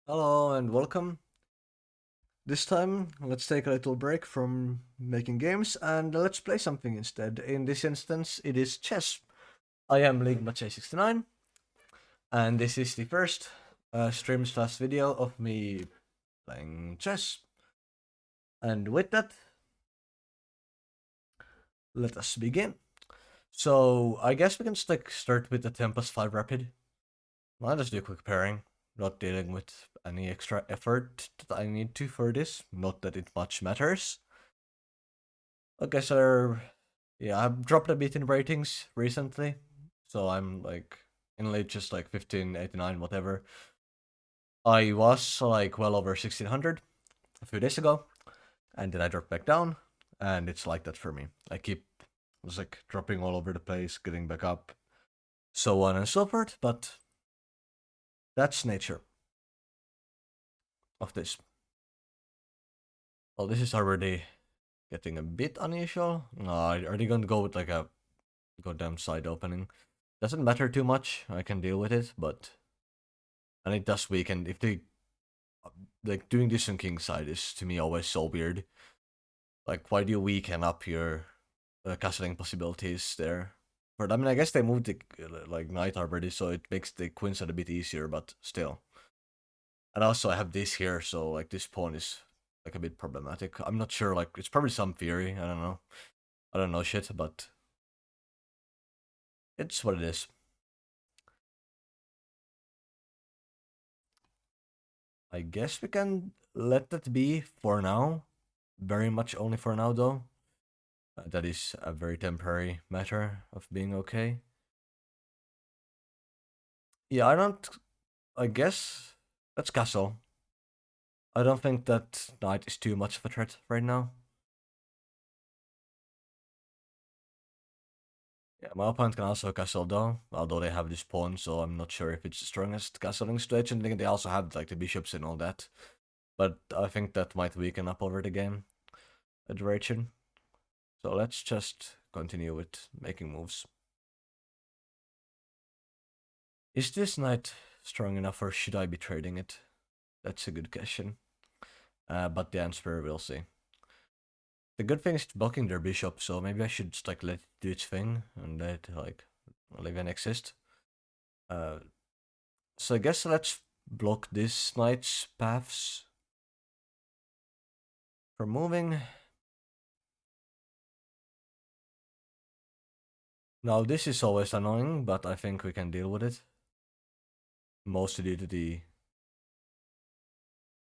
Hello and welcome. This time, let's take a little break from making games and let's play something instead. In this instance, it is chess. I am Lichess69, and this is the first stream/video of me playing chess. And with that, let us begin. So, I guess we can just start with the 10 plus 5 rapid. I'll just do a quick pairing, not dealing with any extra effort that I need to for this, not that it much matters. Okay, so yeah, I've dropped a bit in ratings recently, so I'm like in late just like 1589 whatever. I was like well over 1600 a few days ago, and then I dropped back down, and it's like that for me. I keep was like dropping all over the place, getting back up, so on and so forth. But that's nature of this. Well, this is already getting a bit unusual. No, are they going to go with like a goddamn side opening? Doesn't matter too much. I can deal with it, but and it does weaken. If they like doing this on king side is to me always so weird. Like, why do you weaken up your castling possibilities there? But I mean, I guess they moved the like knight already, so it makes the queen side a bit easier. But still, and also I have this here, so like this pawn is like a bit problematic. I'm not sure. Like, it's probably some theory. I don't know. I don't know shit, but it's what it is. I guess we can let that be for now. Very much only for now, though. That is a very temporary matter of being okay. Yeah, I don't. I guess that's castle. I don't think that knight is too much of a threat right now. Yeah, my opponent can also castle though, although they have this pawn, so I'm not sure if it's the strongest castling strategy. They also have like the bishops and all that, but I think that might weaken up over the game duration. So let's just continue with making moves. Is this knight strong enough, or should I be trading it? That's a good question. But the answer we'll see. The good thing is it's blocking their bishop, so maybe I should just like let it do its thing and let like even exist. Uh, so I guess let's block this knight's paths from moving. Now this is always annoying, but I think we can deal with it. Mostly due to the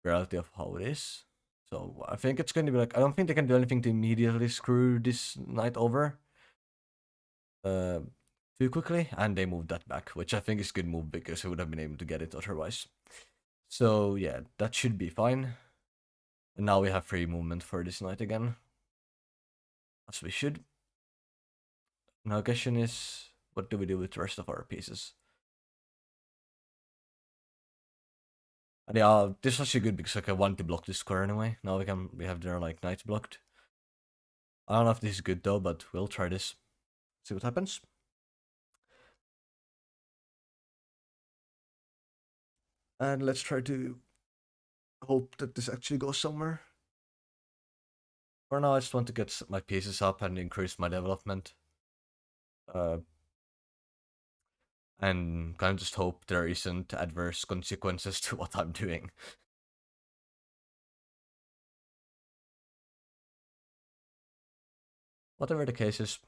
reality of how it is. So I think it's going to be like, I don't think they can do anything to immediately screw this knight over uh, too quickly, and they moved that back, which I think is a good move because we would have been able to get it otherwise. So yeah, that should be fine. And now we have free movement for this knight again, as we should. Now question is, what do we do with the rest of our pieces? And yeah, this was actually good because like, I want to block this square anyway. Now we have their like knights blocked. I don't know if this is good though, but we'll try this. See what happens. And let's try to hope that this actually goes somewhere. For now, I just want to get my pieces up and increase my development. Uh, and kind of just hope there isn't adverse consequences to what I'm doing. Whatever the case is.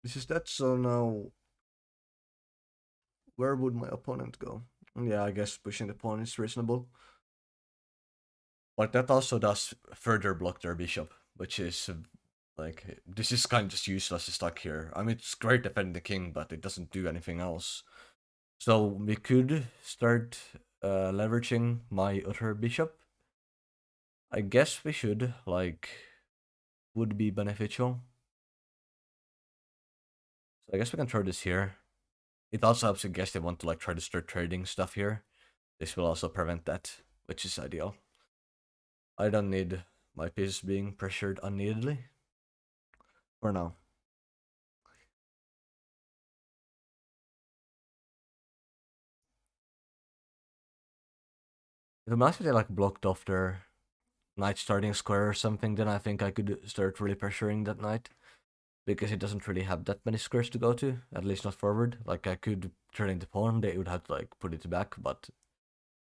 This is that, so now where would my opponent go? Yeah, I guess pushing the pawn is reasonable. But that also does further block their bishop, which is like, this is kind of just useless stuck here. I mean, it's great defending the king, but it doesn't do anything else. So we could start leveraging my other bishop. I guess we should, like, would be beneficial. So I guess we can throw this here. It also helps, I guess they want to like try to start trading stuff here. This will also prevent that, which is ideal. I don't need my pieces being pressured unneededly. For now. If Master they like blocked off their knight starting square or something, then I think I could start really pressuring that knight. Because it doesn't really have that many squares to go to, at least not forward. Like I could turn into pawn, they would have to like put it back, but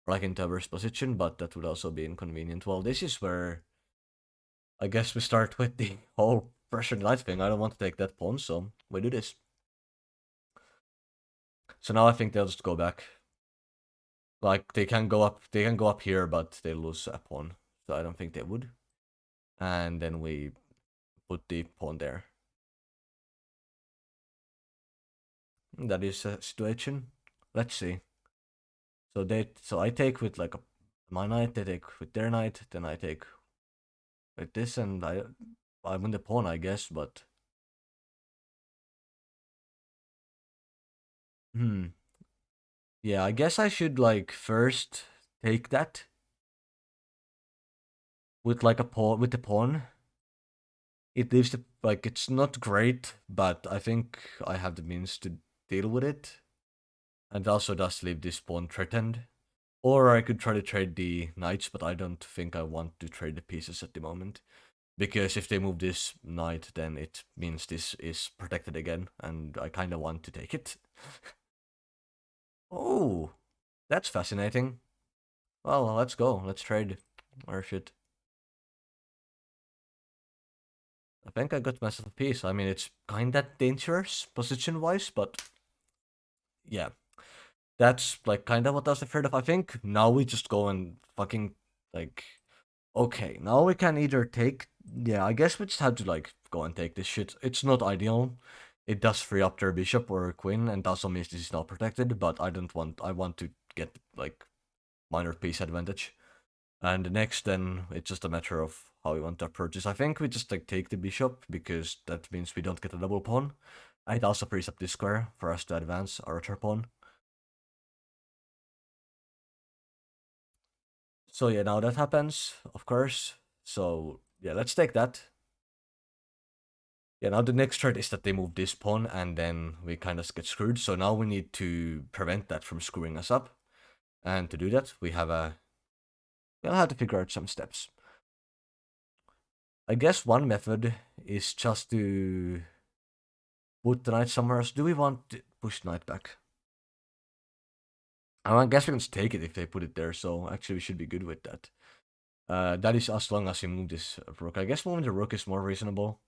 like into a worse position, but that would also be inconvenient. Well, this is where I guess we start with the whole pressure knight thing. I don't want to take that pawn, so we do this. So now I think they'll just go back. Like they can go up here, but they lose a pawn. So I don't think they would. And then we put the pawn there. That is a situation. Let's see. So I take with like my knight, they take with their knight, then I take with this, and I win the pawn, I guess. But hmm, yeah, I guess I should like first take that with like a pawn with the pawn. It leaves the like it's not great, but I think I have the means to deal with it, and it also does leave this pawn threatened. Or I could try to trade the knights, but I don't think I want to trade the pieces at the moment. Because if they move this knight, then it means this is protected again, and I kind of want to take it. Oh, that's fascinating. Well, let's go. Let's trade. Or shit. I think I got myself a piece. I mean, it's kind of dangerous position-wise, but yeah. That's like kind of what I was afraid of. I think now we just go and fucking like okay, now we can either take. Yeah, I guess we just have to like go and take this shit. It's not ideal. It does free up their bishop or queen, and also means this is not protected. But I don't want. I want to get like minor piece advantage. And the next, then it's just a matter of how we want to approach this. I think we just like take the bishop because that means we don't get a double pawn. And it also frees up this square for us to advance our other pawn. So yeah, now that happens, of course. So yeah, let's take that. Yeah, now the next threat is that they move this pawn and then we kind of get screwed. So now we need to prevent that from screwing us up. And to do that, we'll have to figure out some steps. I guess one method is just to put the knight somewhere else. Do we want to push the knight back? I guess we can just take it if they put it there. So actually we should be good with that. That is as long as we move this rook. I guess moving the rook is more reasonable.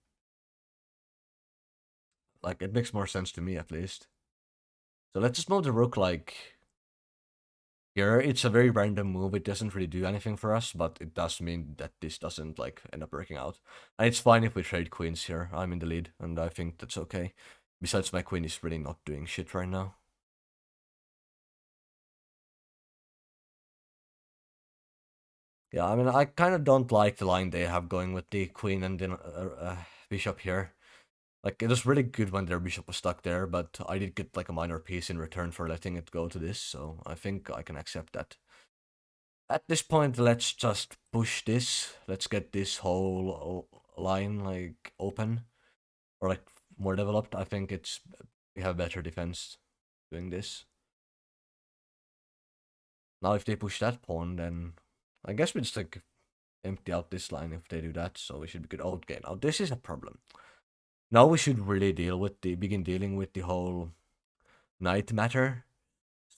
Like, it makes more sense to me, at least. So let's just move the rook, like, here. It's a very random move. It doesn't really do anything for us, but it does mean that this doesn't, like, end up working out. And it's fine if we trade queens here. I'm in the lead, and I think that's okay. Besides, my queen is really not doing shit right now. Yeah, I mean, I kind of don't like the line they have going with the queen and then bishop here. Like, it was really good when their bishop was stuck there, but I did get, like, a minor piece in return for letting it go to this, so I think I can accept that. At this point, let's just push this. Let's get this whole line, like, open. Or, like, more developed. I think we have better defense doing this. Now, if they push that pawn, then I guess we just, like, empty out this line if they do that, so we should be good. Okay, now this is a problem. Now we should really begin dealing with the whole knight matter.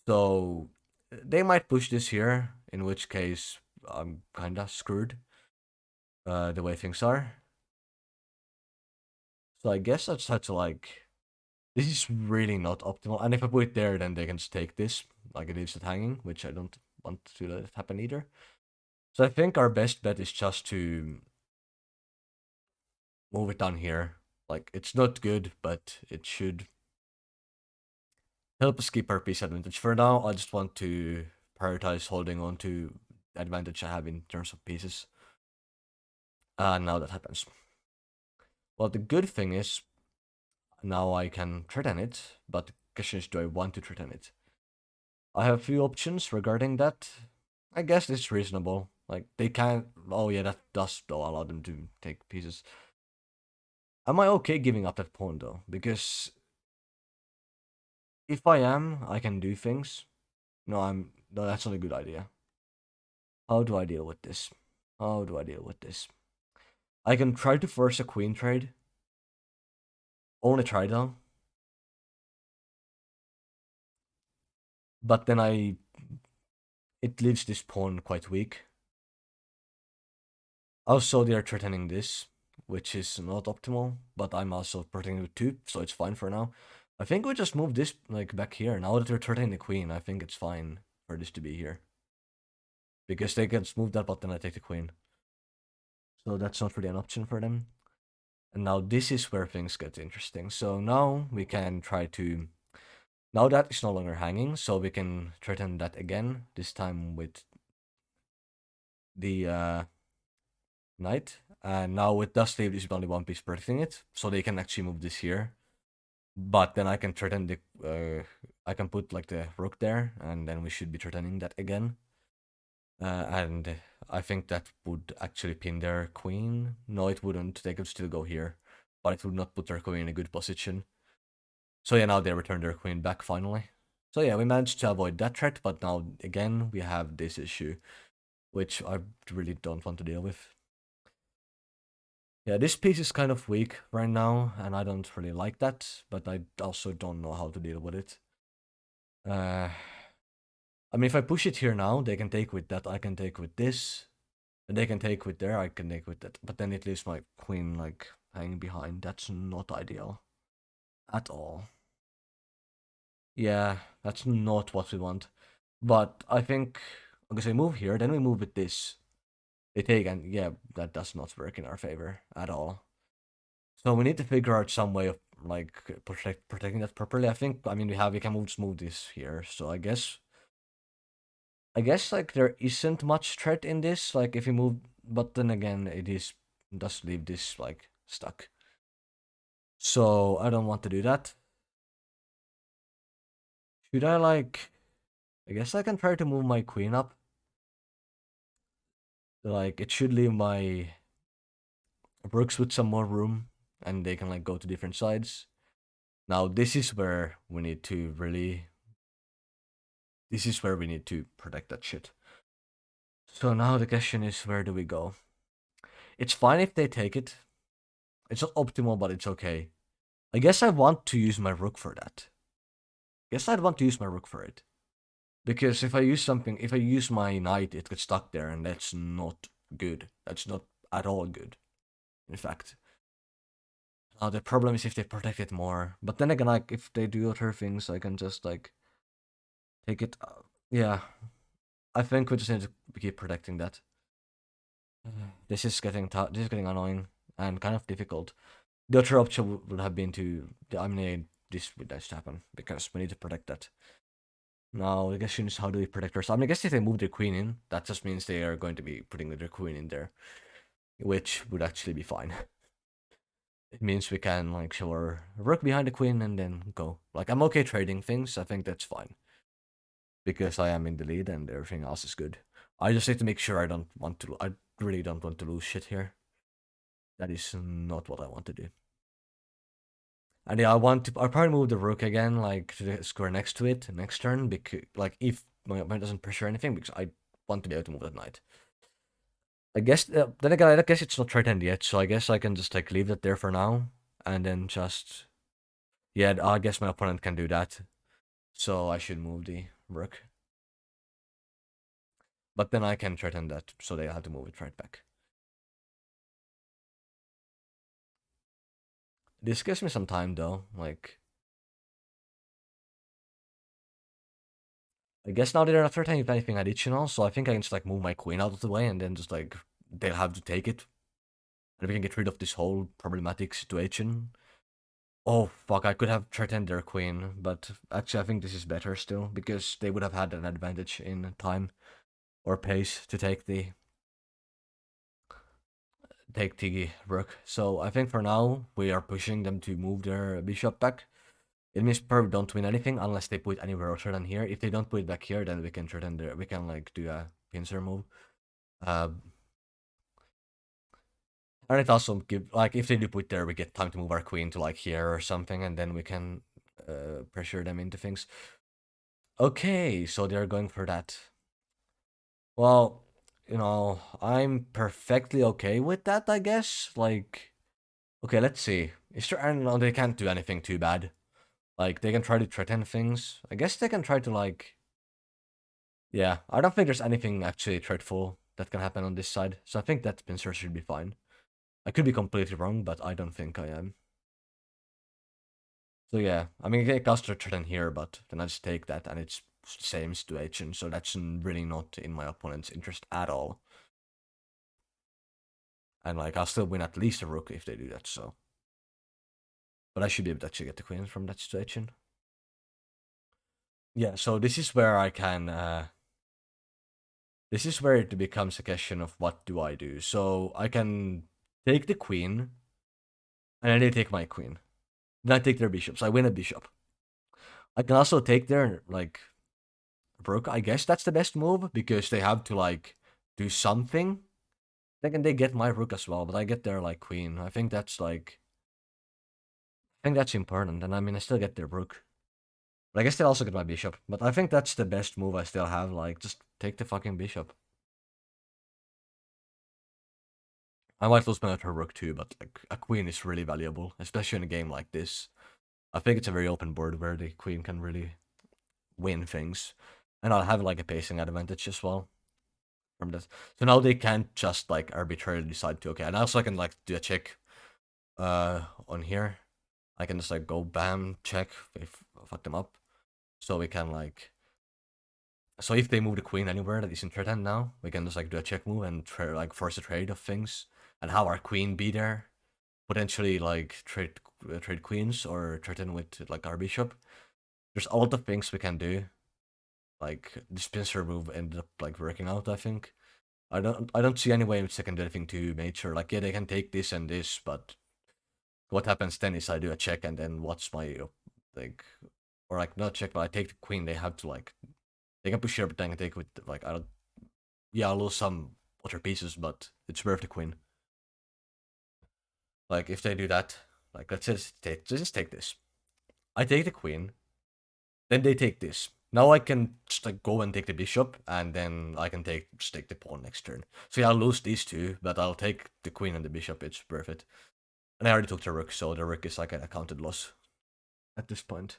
So they might push this here, in which case I'm kinda screwed. The way things are. So I guess I just had to like. This is really not optimal. And if I put it there, then they can just take this, like it leaves it hanging, which I don't want to let it happen either. So I think our best bet is just to move it down here. Like, it's not good, but it should help us keep our piece advantage. For now, I just want to prioritize holding on to the advantage I have in terms of pieces. Now that happens. Well, the good thing is, now I can threaten it, but the question is, do I want to threaten it? I have a few options regarding that. I guess it's reasonable. Like, they can't. Oh, yeah, that does though allow them to take pieces. Am I okay giving up that pawn though? Because if I am, I can do things. No, I'm. No, that's not a good idea. How do I deal with this? How do I deal with this? I can try to force a queen trade. Only try though. But then it leaves this pawn quite weak. Also, they are threatening this, which is not optimal, but I'm also protecting with 2, so it's fine for now. I think we just move this like back here. Now that they're threatening the queen, I think it's fine for this to be here. Because they can just move that button and I take the queen. So that's not really an option for them. And now this is where things get interesting. So now we can try to... Now that is no longer hanging, so we can threaten that again, this time with the knight. And now with dust leave, this is only one piece protecting it, so they can actually move this here. But then I can threaten the... I can put like the rook there, and then we should be threatening that again. And I think that would actually pin their queen. No, it wouldn't. They could still go here, but it would not put their queen in a good position. So yeah, now they return their queen back finally. So yeah, we managed to avoid that threat, but now again we have this issue, which I really don't want to deal with. Yeah, this piece is kind of weak right now, and I don't really like that, but I also don't know how to deal with it. I mean, if I push it here now, they can take with that, I can take with this, and they can take with there, I can take with that, but then it leaves my queen, like, hanging behind. That's not ideal. At all. Yeah, that's not what we want. But I think, okay, so we move here, then we move with this. They take, and yeah, that does not work in our favor at all. So we need to figure out some way of, like, protecting that properly. I think, I mean, we can move this here, so I guess like there isn't much threat in this. Like if you move, but then again, does leave this like stuck. So I don't want to do that. Should I like? I guess I can try to move my queen up. Like it should leave my rooks with some more room, and they can like go to different sides. Now this is where we need to really. This is where we need to protect that shit. So now the question is, where do we go? It's fine if they take it. It's not optimal, but it's okay. I guess I want to use my rook for that. Guess I'd want to use my rook for it. Because if I use my knight, it gets stuck there, and that's not good. That's not at all good, in fact. Now, the problem is if they protect it more. But then again, like, if they do other things, I can just, like, take it. Yeah, I think we just need to keep protecting that. This is getting annoying and kind of difficult. The other option would have been to eliminate this would just happen because we need to protect that. Now the question is how do we protect ourselves? I mean, I guess if they move their queen in, that just means they are going to be putting their queen in there, which would actually be fine. It means we can like show our rook behind the queen and then go. Like I'm okay trading things. I think that's fine because I am in the lead and everything else is good. I just need to make sure I really don't want to lose shit here. That is not what I want to do. And yeah, I'll probably move the rook again, like to the square next to it next turn, because like if my opponent doesn't pressure anything, because I want to be able to move that knight. I guess then again, I guess it's not threatened yet, so I guess I can just like leave that there for now, and then just yeah, I guess my opponent can do that, so I should move the rook. But then I can threaten that, so they have to move it right back. This gives me some time though, like I guess now they're not threatening anything additional, so I think I can just like move my queen out of the way and then just like they'll have to take it. And we can get rid of this whole problematic situation. Oh fuck, I could have threatened their queen, but actually I think this is better still, because they would have had an advantage in time or pace to take the rook. So I think for now we are pushing them to move their bishop back. It means probably don't win anything unless they put it anywhere other than here. If they don't put it back here, then we can threaten their we can like do a pincer move. Uh, and it also give like if they do put there, we get time to move our queen to like here or something, and then we can pressure them into things. Okay, so they're going for that. Well, I'm perfectly okay with that, I guess. Like, okay, let's see. Is there, I don't know, they can't do anything too bad. Like, they can try to threaten things. I guess they can try to, like, yeah, I don't think there's anything actually threatful that can happen on this side. So I think that pincer should be fine. I could be completely wrong, but I don't think I am. So yeah, I mean, I cast a threaten here, but then I just take that, and it's the same situation. So that's really not in my opponent's interest at all. And like, I'll still win at least a rook if they do that. So, but I should be able to actually get the queen from that situation. Yeah. So this is where I can. This is where it becomes a question of what do I do. So I can take the queen, and then they take my queen. Then I take their bishop, so I win a bishop. I can also take their like rook. I guess that's the best move because they have to like do something. Then they get my rook as well, but I get their like queen. I think that's like I think that's important. And I mean I still get their rook. But I guess they also get my bishop. But I think that's the best move I still have. Like just take the fucking bishop. I might lose my other rook too, but like a queen is really valuable, especially in a game like this. I think it's a very open board where the queen can really win things. And I'll have like a pacing advantage as well from this. So now they can't just like arbitrarily decide to okay. And also I can like do a check on here. I can just like go bam, check if fuck them up. So we can like so if they move the queen anywhere that isn't threatened now, we can just like do a check move and like force a trade of things and have our queen be there. Potentially like trade queens or threaten with like our bishop. There's a lot of things we can do. Like this pincer move ended up like working out, I think. I don't see any way in which they can do anything too major. Like yeah, they can take this and this, but what happens then is I do a check and then what's my like or like not check, but I take the queen. They have to like they can push here, but then I can take with like I don't. Yeah, I'll lose some other pieces, but it's worth the queen. Like if they do that, like let's just take this. I take the queen, then they take this. Now I can just like go and take the bishop, and then I can just take the pawn next turn. So yeah, I'll lose these two, but I'll take the queen and the bishop. It's worth it. And I already took the rook, so the rook is like an accounted loss at this point.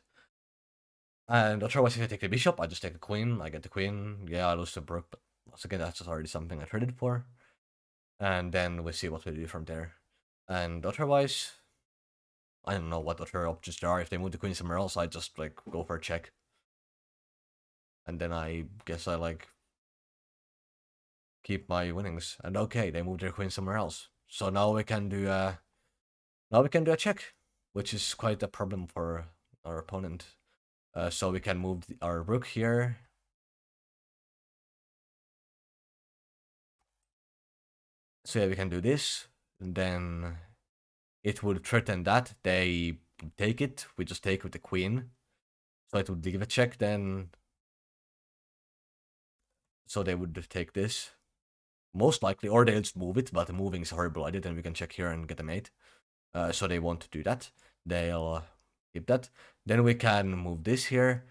And otherwise, if I take the bishop, I just take the queen. I get the queen. Yeah, I lose the rook, but once again, that's just already something I traded for. And then we see what we do from there. And otherwise, I don't know what other options there are. If they move the queen somewhere else, I just like go for a check. And then I guess I like keep my winnings. And okay, they moved their queen somewhere else. So now we can do a check, which is quite a problem for our opponent. So we can move our rook here. So yeah, we can do this. And then it would threaten that. They take it. We just take with the queen. So it would give a check then. So they would take this. Most likely, or they'll just move it, but the moving is a horrible idea, then we can check here and get a mate. So they won't do that. They'll keep that. Then we can move this here.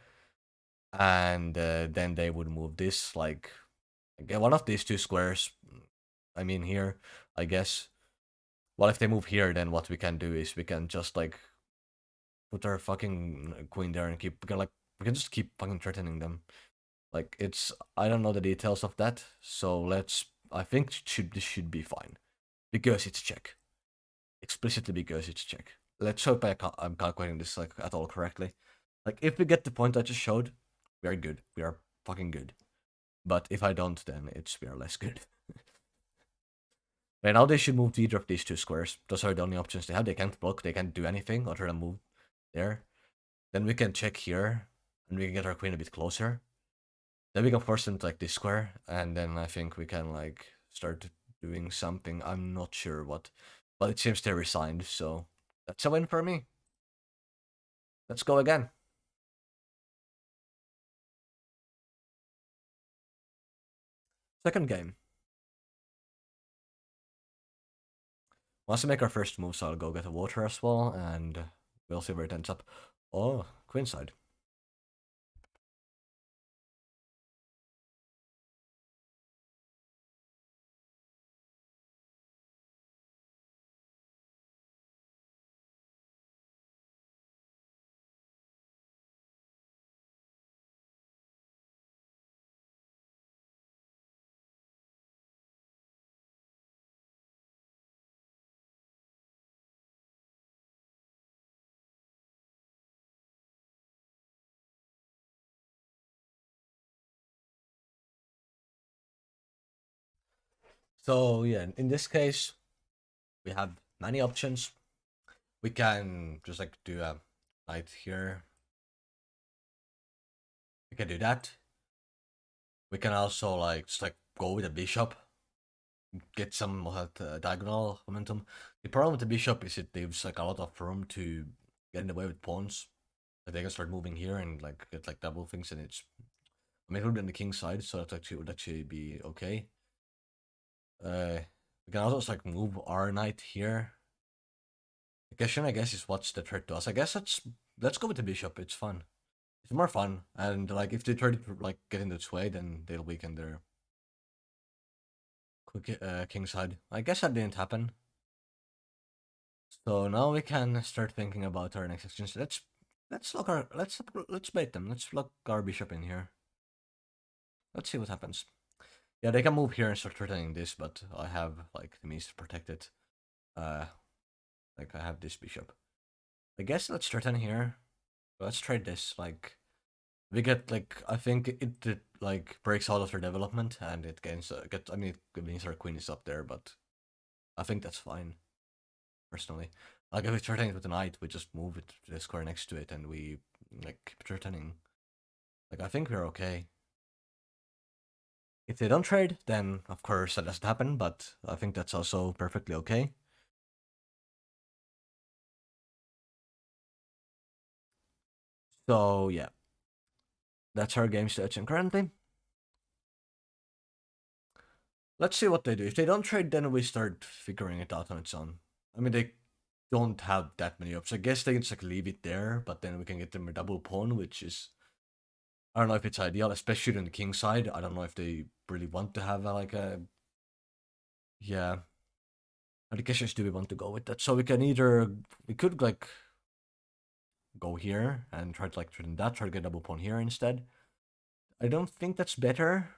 And then they would move this, like, again, one of these two squares. I mean here, I guess. Well, if they move here, then what we can do is we can just, like, put our fucking queen there and we can just keep fucking threatening them. Like, I don't know the details of that, so I think this should be fine. Because it's check. Explicitly because it's check. Let's hope I'm calculating this, like, at all correctly. Like, if we get the point I just showed, we are good. We are fucking good. But if I don't, then we are less good. Right now they should move to either of these two squares. Those are the only options they have. They can't block, they can't do anything other than move there. Then we can check here, and we can get our queen a bit closer. Then we can force them to like this square, and then I think we can like start doing something. I'm not sure what, but it seems they resigned, so that's a win for me. Let's go again. Second game. Once we make our first move, so I'll go get a water as well, and we'll see where it ends up. Oh, queenside. So yeah, in this case, we have many options. We can just like do a knight here. We can do that. We can also like just like go with a bishop, get some diagonal momentum. The problem with the bishop is it leaves like a lot of room to get in the way with pawns. Like they can start moving here and like get like double things, and it's I mean it would be on the king side, so that actually would actually be okay. We can also just like move our knight here. The question I guess is what's the threat to us. I guess let's go with the bishop. It's fun. It's more fun, and like if they try to like get in its way, then they'll weaken their quick king side. I guess that didn't happen. So now we can start thinking about our next exchange. Let's bait them. Let's lock our bishop in here. Let's see what happens. Yeah, they can move here and start threatening this, but I have like the means to protect it. Uh, like I have this bishop. I guess let's threaten here. Let's trade this. Like we get like I think it like breaks out of their development and it gains I mean it means our queen is up there, but I think that's fine personally. Like if we threaten it with a knight, we just move it to the square next to it and we like keep threatening. Like I think we're okay. If they don't trade, then of course that doesn't happen, but I think that's also perfectly okay. So yeah, that's our game situation currently. Let's see what they do. If they don't trade, then we start figuring it out on its own. I mean, they don't have that many options. I guess they can just like leave it there, but then we can get them a double pawn, which is I don't know if it's ideal, especially on the king side. I don't know if they really want to have like a yeah. How the questions do we want to go with that? So we can either we could like go here and try to like threaten that, try to get double pawn here instead. I don't think that's better.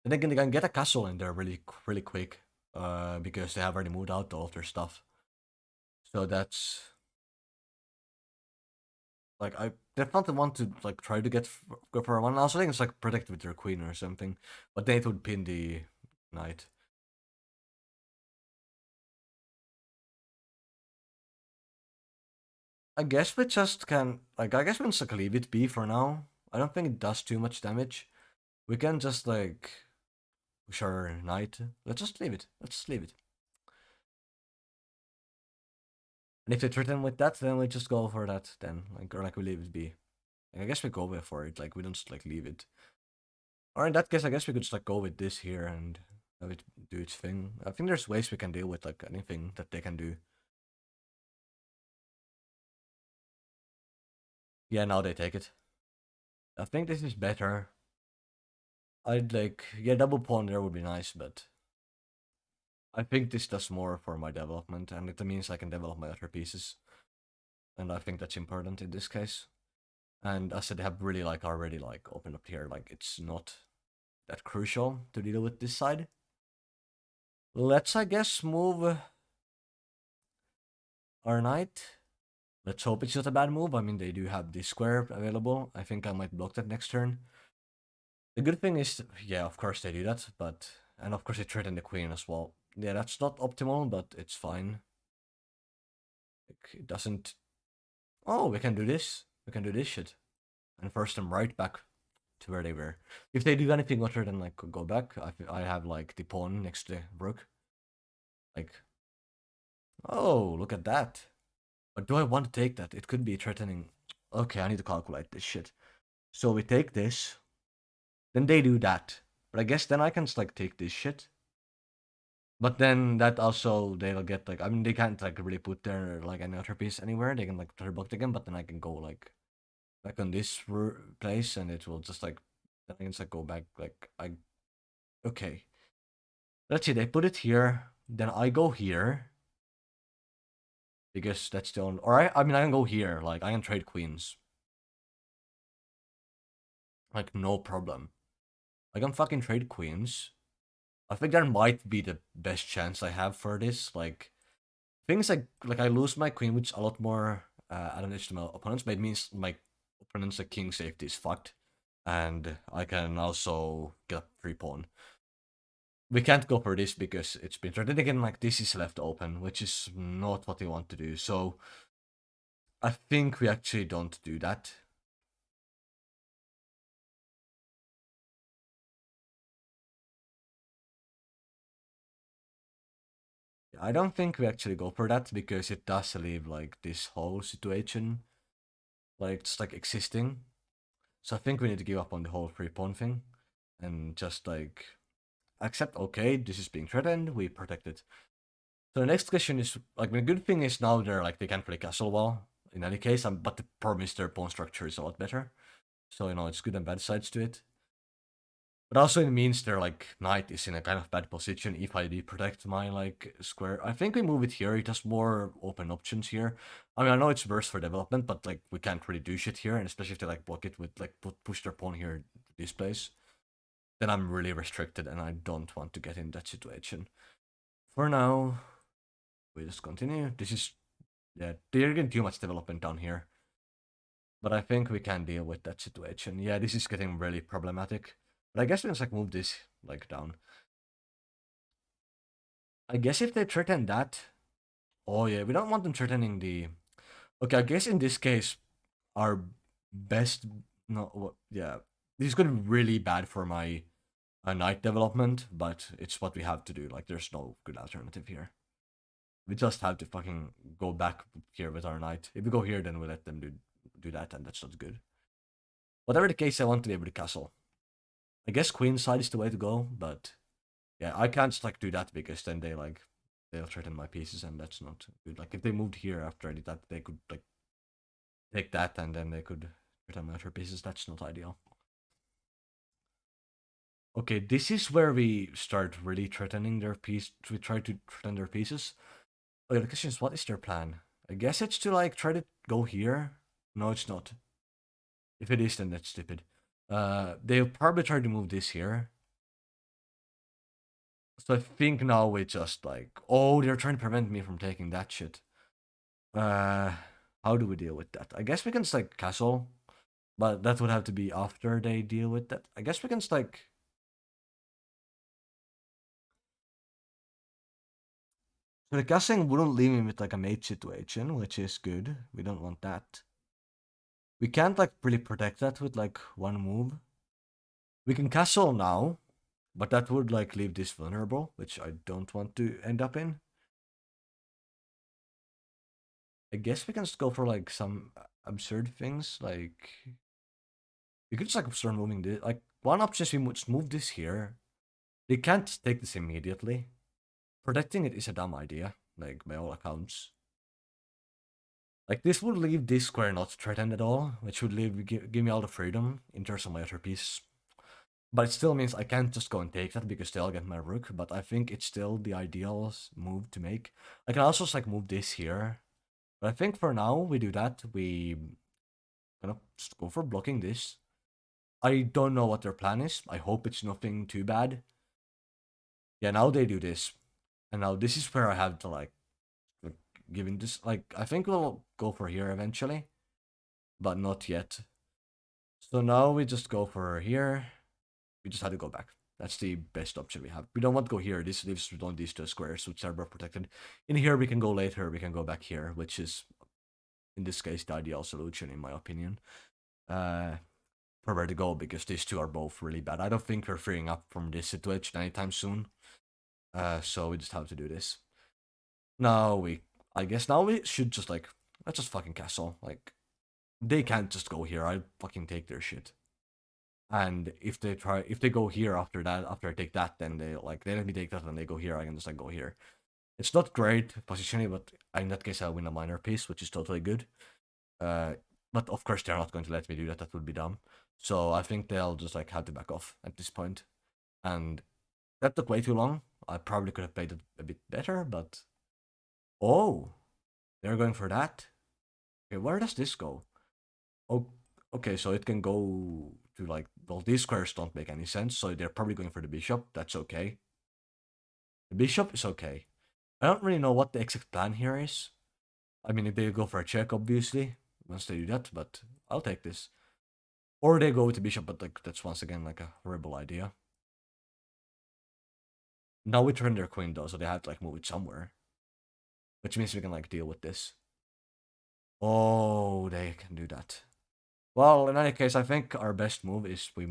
And then they can get a castle in there really quick, because they have already moved out all of their stuff. So that's like I definitely want to like try to go for one. I also think it's like protect with your queen or something, but then it would pin the knight. I guess we just can like I guess we can just like leave it be for now. I don't think it does too much damage. We can just like push our knight. Let's just leave it. Let's just leave it. And if they threaten with that, then we just go for that. Then like or like we leave it be. Like, I guess we go for it. Like we don't just like leave it. Or in that case, I guess we could just like go with this here and have it do its thing. I think there's ways we can deal with like anything that they can do. Yeah, now they take it. I think this is better. I'd like yeah, double pawn there would be nice, but I think this does more for my development, and it means I can develop my other pieces, and I think that's important in this case. And as I said, they have really like already like opened up here, like it's not that crucial to deal with this side. Let's I guess move our knight. Let's hope it's not a bad move. I mean, they do have this square available. I think I might block that next turn. The good thing is, yeah, of course they do that, but and of course they threaten the queen as well. Yeah, that's not optimal, but it's fine. It doesn't. Oh, we can do this. We can do this shit and force them right back to where they were. If they do anything other than like go back, I have like the pawn next to the rook. Like, oh, look at that. But do I want to take that? It could be threatening. Okay, I need to calculate this shit. So we take this, then they do that. But I guess then I can just like take this shit. But then that also they'll get like I mean they can't like really put their like any other piece anywhere. They can like try block again, but then I can go like back on this place and it will just like then I can just like go back like I okay. Let's see, they put it here, then I go here because that's the only or I mean I can go here, like I can trade queens. Like no problem. I can fucking trade queens. I think that might be the best chance I have for this. Like things like I lose my queen, which a lot more advantage to my opponents, but it means my opponent's like king safety is fucked, and I can also get a free pawn. we can't go for this because it's been threatened again. Like this is left open, which is not what we want to do. So I think we actually don't do that. I don't think we actually go for that because it does leave like this whole situation like just like existing. So I think we need to give up on the whole free pawn thing and just like accept, okay, this is being threatened, we protect it. So the next question is like the good thing is now they're like they can't play castle well in any case, but the problem is their pawn structure is a lot better. So it's good and bad sides to it. But also it means their like knight is in a kind of bad position if I do protect my like square. I think we move it here. It has more open options here. I mean I know it's worse for development, but like we can't really do shit here, and especially if they like block it with like push their pawn here to this place, then I'm really restricted and I don't want to get in that situation. For now, we just continue. This is yeah, they're getting too much development down here. But I think we can deal with that situation. Yeah, this is getting really problematic. But I guess we can just like move this like down. I guess if they threaten that, oh yeah, we don't want them threatening the. Okay, I guess in this case, our best no, yeah, this is gonna be really bad for my knight development, but it's what we have to do. Like, there's no good alternative here. We just have to fucking go back here with our knight. If we go here, then we let them do that, and that's not good. Whatever the case, I want to be able to castle. I guess queen side is the way to go, but yeah, I can't like do that because then they'll threaten my pieces, and that's not good. Like if they moved here after I did that, they could like take that, and then they could threaten my other pieces. That's not ideal. Okay, this is where we start really threatening their piece. We try to threaten their pieces. Okay, the question is, what is their plan? I guess it's to like try to go here. No, it's not. If it is, then that's stupid. They'll probably try to move this here. So I think now we just like, oh, they're trying to prevent me from taking that shit. Uh, how do we deal with that? I guess we can just like castle, but that would have to be after they deal with that. I guess we can just like. So the castling wouldn't leave me with like a mate situation, which is good. We don't want that. We can't like really protect that with like one move. We can castle now, but that would like leave this vulnerable, which I don't want to end up in. I guess we can just go for like some absurd things, like we could just like start moving this. Like one option is we just move this here. They can't take this immediately. Protecting it is a dumb idea, like by all accounts. Like this would leave this square not threatened at all, which would give me all the freedom in terms of my other piece. But it still means I can't just go and take that because they'll get my rook. But I think it's still the ideal move to make. I can also just like move this here. But I think for now we do that. We kind of just go for blocking this. I don't know what their plan is. I hope it's nothing too bad. Yeah, now they do this. And now this is where I have to like giving this like I think we'll go for here eventually, but not yet. So now we just go for here. We just had to go back. That's the best option we have. We don't want to go here. This leaves only these two squares, which are both protected. In here, we can go later. We can go back here, which is, in this case, the ideal solution, in my opinion. For where to go, because these two are both really bad. I don't think we're freeing up from this situation anytime soon. So we just have to do this. I guess now we should just like, let's just fucking castle. Like, they can't just go here. I fucking take their shit. And if they go here after that, after I take that, then they let me take that and they go here, I can just like go here. It's not great positioning, but in that case I'll win a minor piece, which is totally good. Uh, but of course they're not going to let me do that. That would be dumb. So I think they'll just like have to back off at this point. And that took way too long. I probably could have played it a bit better, but oh, they're going for that. Okay, where does this go? Oh, okay, so it can go to like, well, these squares don't make any sense, so they're probably going for the bishop. That's okay. The bishop is okay. I don't really know what the exact plan here is. I mean, if they go for a check, obviously, once they do that, but I'll take this. Or they go with the bishop, but like that's once again like a horrible idea. Now we turn their queen though, so they have to like move it somewhere. Which means we can like deal with this. Oh, they can do that. Well, in any case, I think our best move is we...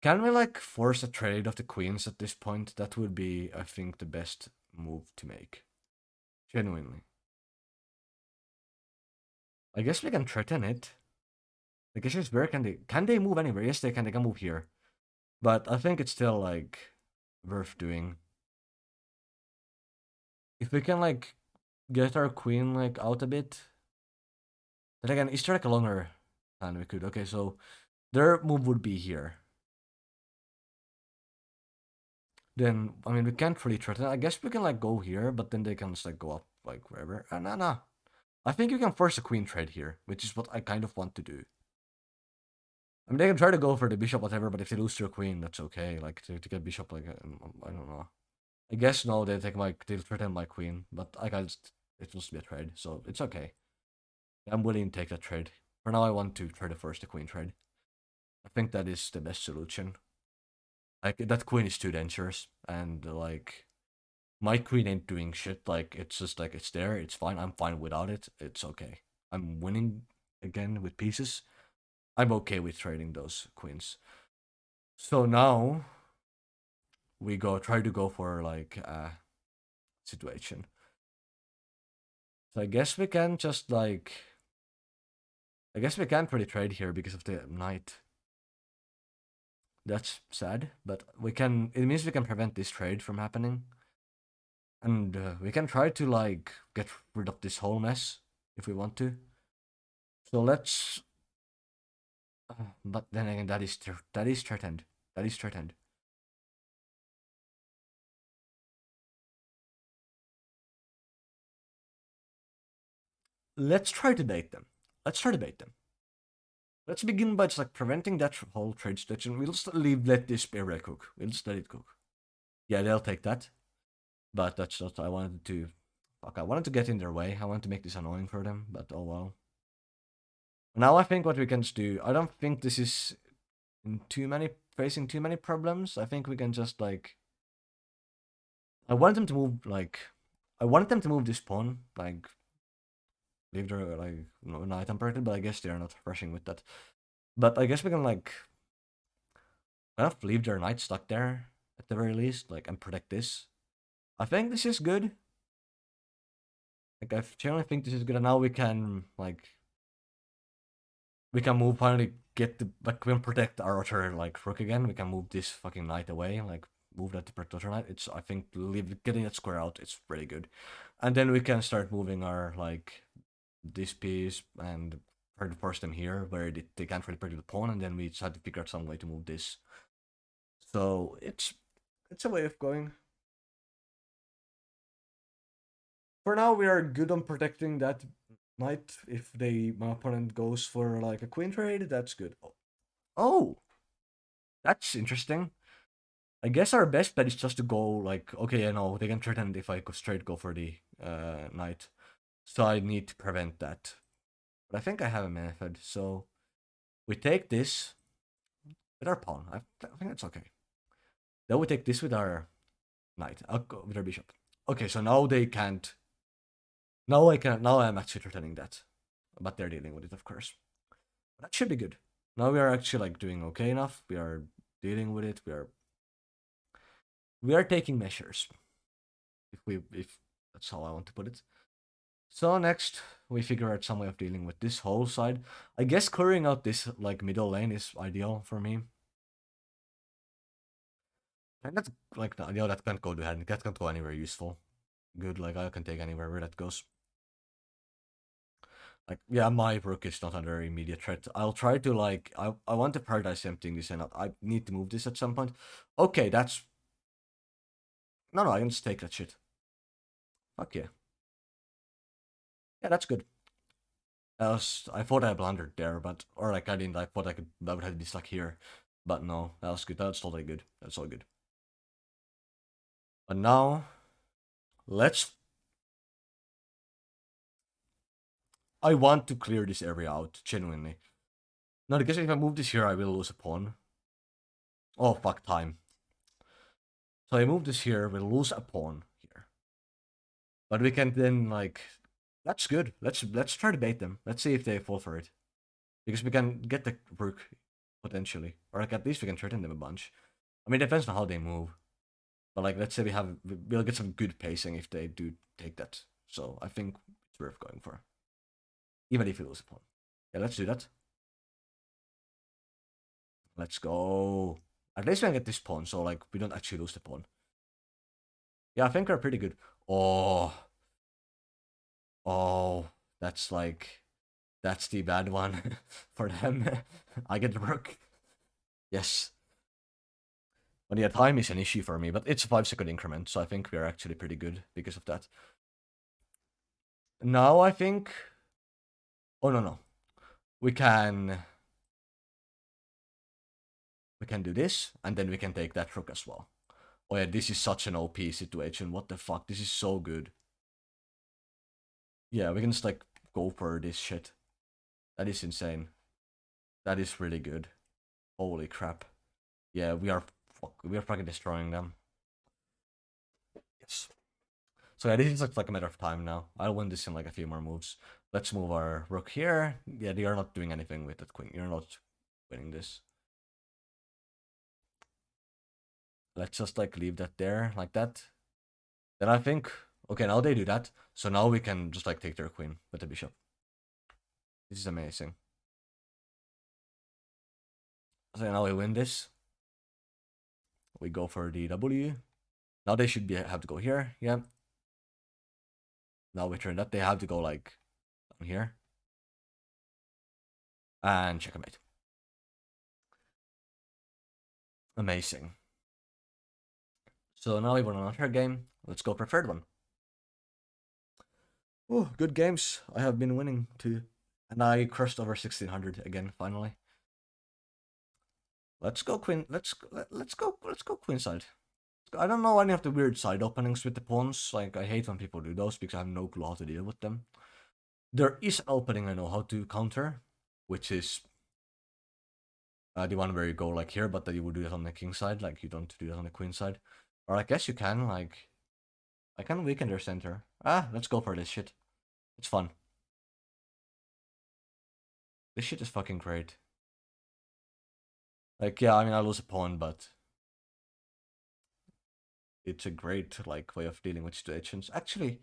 Can we like force a trade of the queens at this point? That would be, I think, the best move to make. Genuinely. I guess we can threaten it. The question is, where can they move anywhere? Yes, they can move here. But I think it's still like worth doing. If we can like get our queen like out a bit. Then again, is there like a longer plan we could? Okay, so their move would be here. Then I mean we can't really threaten. I guess we can like go here, but then they can just like go up like wherever. Nah, nah. I think you can force a queen trade here, which is what I kind of want to do. I mean, they can try to go for the bishop, whatever, but if they lose to a queen, that's okay. Like to get bishop, like I don't know. I guess no, they'll threaten my queen, but I can just it will be a trade, so it's okay. I'm willing to take that trade. For now, I want to try to force the queen trade. I think that is the best solution. Like that queen is too dangerous, and like my queen ain't doing shit. Like it's just like it's there. It's fine. I'm fine without it. It's okay. I'm winning again with pieces. I'm okay with trading those queens. So now we try to go for like a situation. So I guess we can just like I guess we can't really trade here because of the knight. That's sad, but we can. It means we can prevent this trade from happening, and we can try to like get rid of this whole mess if we want to. So let's. But then again, that is threatened. That is threatened. Let's try to bait them. Let's try to bait them. Let's begin by just like preventing that whole trade situation. We'll just let this area cook. We'll just let it cook. Yeah, they'll take that. But that's not. I wanted to. Fuck, I wanted to get in their way. I wanted to make this annoying for them. But oh well. Now I think what we can just do. I don't think this is in too many facing too many problems. I think we can just like. I want them to move like. I want them to move this pawn like. Leave their like knight unprotected, but I guess they're not rushing with that. But I guess we can like. Kind of leave their knight stuck there at the very least, like and protect this. I think this is good. Like I generally think this is good, and now we can like we can move finally get the like we can protect our other like rook again. We can move this fucking knight away, like move that to protect other knight. It's I think getting that square out, it's pretty good, and then we can start moving our like this piece and try to force them here where they can't really protect the pawn, and then we just have to figure out some way to move this. So it's a way of going. For now, we are good on protecting that knight. If my opponent goes for like a queen trade, that's good. Oh, that's interesting. I guess our best bet is just to go like, okay, I know they can threaten if I go straight go for the knight. So I need to prevent that. But I think I have a method. So we take this with our pawn. I think that's okay. Then we take this with our knight. I'll go with our bishop. Okay, so now they can't. Now I can. Now I'm actually threatening that, but they're dealing with it, of course. But that should be good. Now we are actually like doing okay enough. We are dealing with it. We are taking measures. If that's how I want to put it. So next we figure out some way of dealing with this whole side. I guess clearing out this like middle lane is ideal for me. And that's like that can't go to hand. That can't go anywhere useful. Good, like I can take anywhere where that goes. Like yeah, my rook is not under immediate threat. I'll try to like I want to prioritize emptying this and I need to move this at some point. Okay, that's no, I can just take that shit. Fuck yeah. Yeah, that's good. I thought I blundered there, but or like I didn't. I thought I would have to be stuck here, but no, that was good. That's totally good. That's all good. But now let's. I want to clear this area out genuinely. No, because if I move this here, I will lose a pawn. Oh fuck time. So I move this here, we'll lose a pawn here. But we can then like that's good. Let's try to bait them. Let's see if they fall for it. Because we can get the rook potentially. Or like at least we can threaten them a bunch. I mean it depends on how they move. But like let's say we'll get some good pacing if they do take that. So I think it's worth going for. Even if we lose a pawn. Yeah, let's do that. Let's go. At least we can get this pawn, so like we don't actually lose the pawn. Yeah, I think we're pretty good. Oh, oh, that's like that's the bad one for them. I get the rook. Yes. But yeah, time is an issue for me, but it's a 5-second increment, so I think we're actually pretty good because of that. Now I think. Oh no no, we can do this, and then we can take that rook as well. Oh yeah, this is such an OP situation. What the fuck? This is so good. Yeah, we can just like go for this shit. That is insane. That is really good. Holy crap. Yeah, we are fucking destroying them. Yes. So yeah, this is like a matter of time now. I'll win this in like a few more moves. Let's move our rook here. Yeah, they are not doing anything with that queen. You're not winning this. Let's just like leave that there like that. Then I think okay, now they do that. So now we can just like take their queen with the bishop. This is amazing. So now we win this. We go for the W. Now they should have to go here. Yeah. Now we turn that. They have to go like down here. And checkmate. Amazing. So now we won another game. Let's go for a third one. Oh, good games. I have been winning too. And I crushed over 1600 again, finally. Let's go queen. Let's go queen side. I don't know any of the weird side openings with the pawns. Like I hate when people do those because I have no clue how to deal with them. There is an opening I know how to counter, which is the one where you go like here, but that you would do it on the king side. Like you don't do it on the queen side. Or I guess you can like I can weaken their center. Ah, let's go for this shit. It's fun. This shit is fucking great. Like, yeah, I mean, I lose a pawn, but it's a great, like, way of dealing with situations. Actually,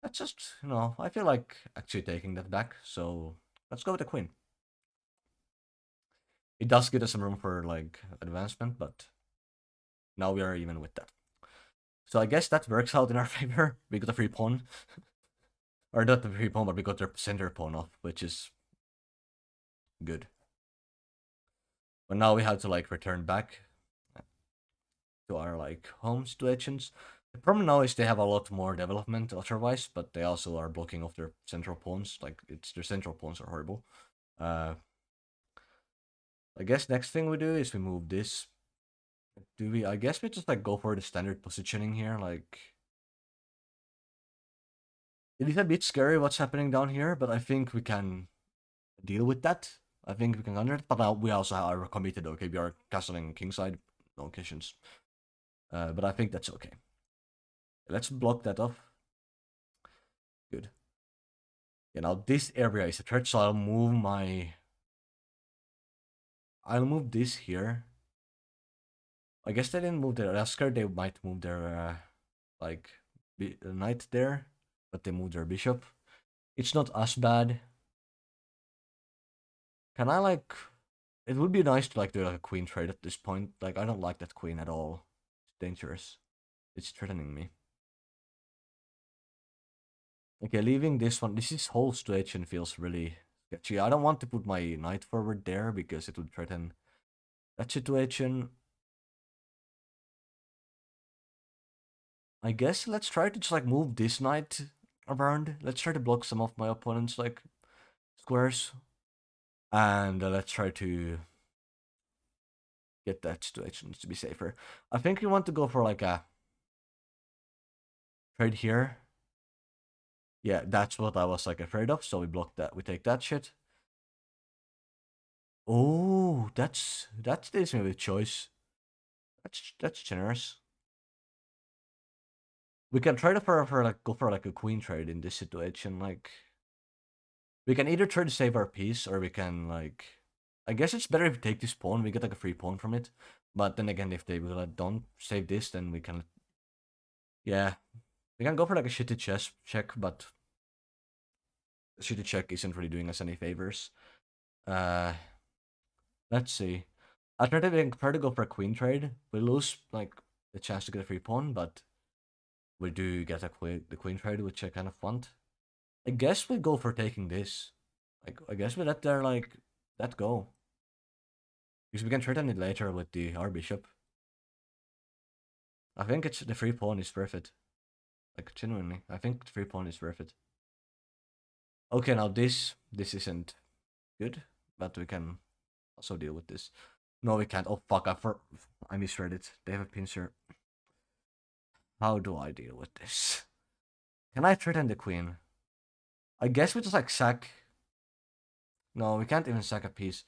that's just, I feel like actually taking that back. So let's go with the queen. It does give us some room for, like, advancement, but now we are even with that. So I guess that works out in our favor. We got a free pawn. Or not the free pawn, but we got their center pawn off, which is good. But now we have to, like, return back to our like home situations. The problem now is they have a lot more development otherwise, but they also are blocking off their central pawns. Like it's their central pawns are horrible. Uh, I guess next thing we do is we move this. Do we? I guess we just like go for the standard positioning here. Like it is a bit scary what's happening down here, but I think we can deal with that. I think we can under it. But now we also are committed. Okay, we are castling kingside, no occasions. But I think that's okay. Let's block that off. Good. Yeah, now this area is a threat, so I'll move this here. I guess they didn't move their Lasker, they might move their like knight there, but they moved their bishop. It's not as bad. Can I like it would be nice to like do like a queen trade at this point. Like I don't like that queen at all. It's dangerous. It's threatening me. Okay, leaving this one. This whole situation feels really sketchy. I don't want to put my knight forward there because it would threaten that situation. I guess let's try to just like move this knight around. Let's try to block some of my opponent's like squares. And let's try to get that situation to be safer. I think we want to go for like a trade here. Yeah, that's what I was like afraid of. So we block that. We take that shit. Oh, that's me with choice. That's generous. We can try to go for like a queen trade in this situation. Like we can either try to save our piece, or we can like. I guess it's better if we take this pawn. We get like a free pawn from it. But then again, if they will don't save this, then we can. Yeah, we can go for like a shitty chess check, but shitty check isn't really doing us any favors. Uh, let's see. Alternatively, we can try to go for a queen trade. We lose like the chance to get a free pawn, but we do get the queen trade, which I kind of want. I guess we go for taking this. Like I guess we let there like that go. Because we can threaten it later with the R bishop. I think it's the free pawn is worth it. Like genuinely. I think the free pawn is worth it. Okay, now this isn't good, but we can also deal with this. No, we can't. Oh fuck, I misread it. They have a pincer. How do I deal with this? Can I threaten the queen? I guess we just like sack. No, we can't even sack a piece.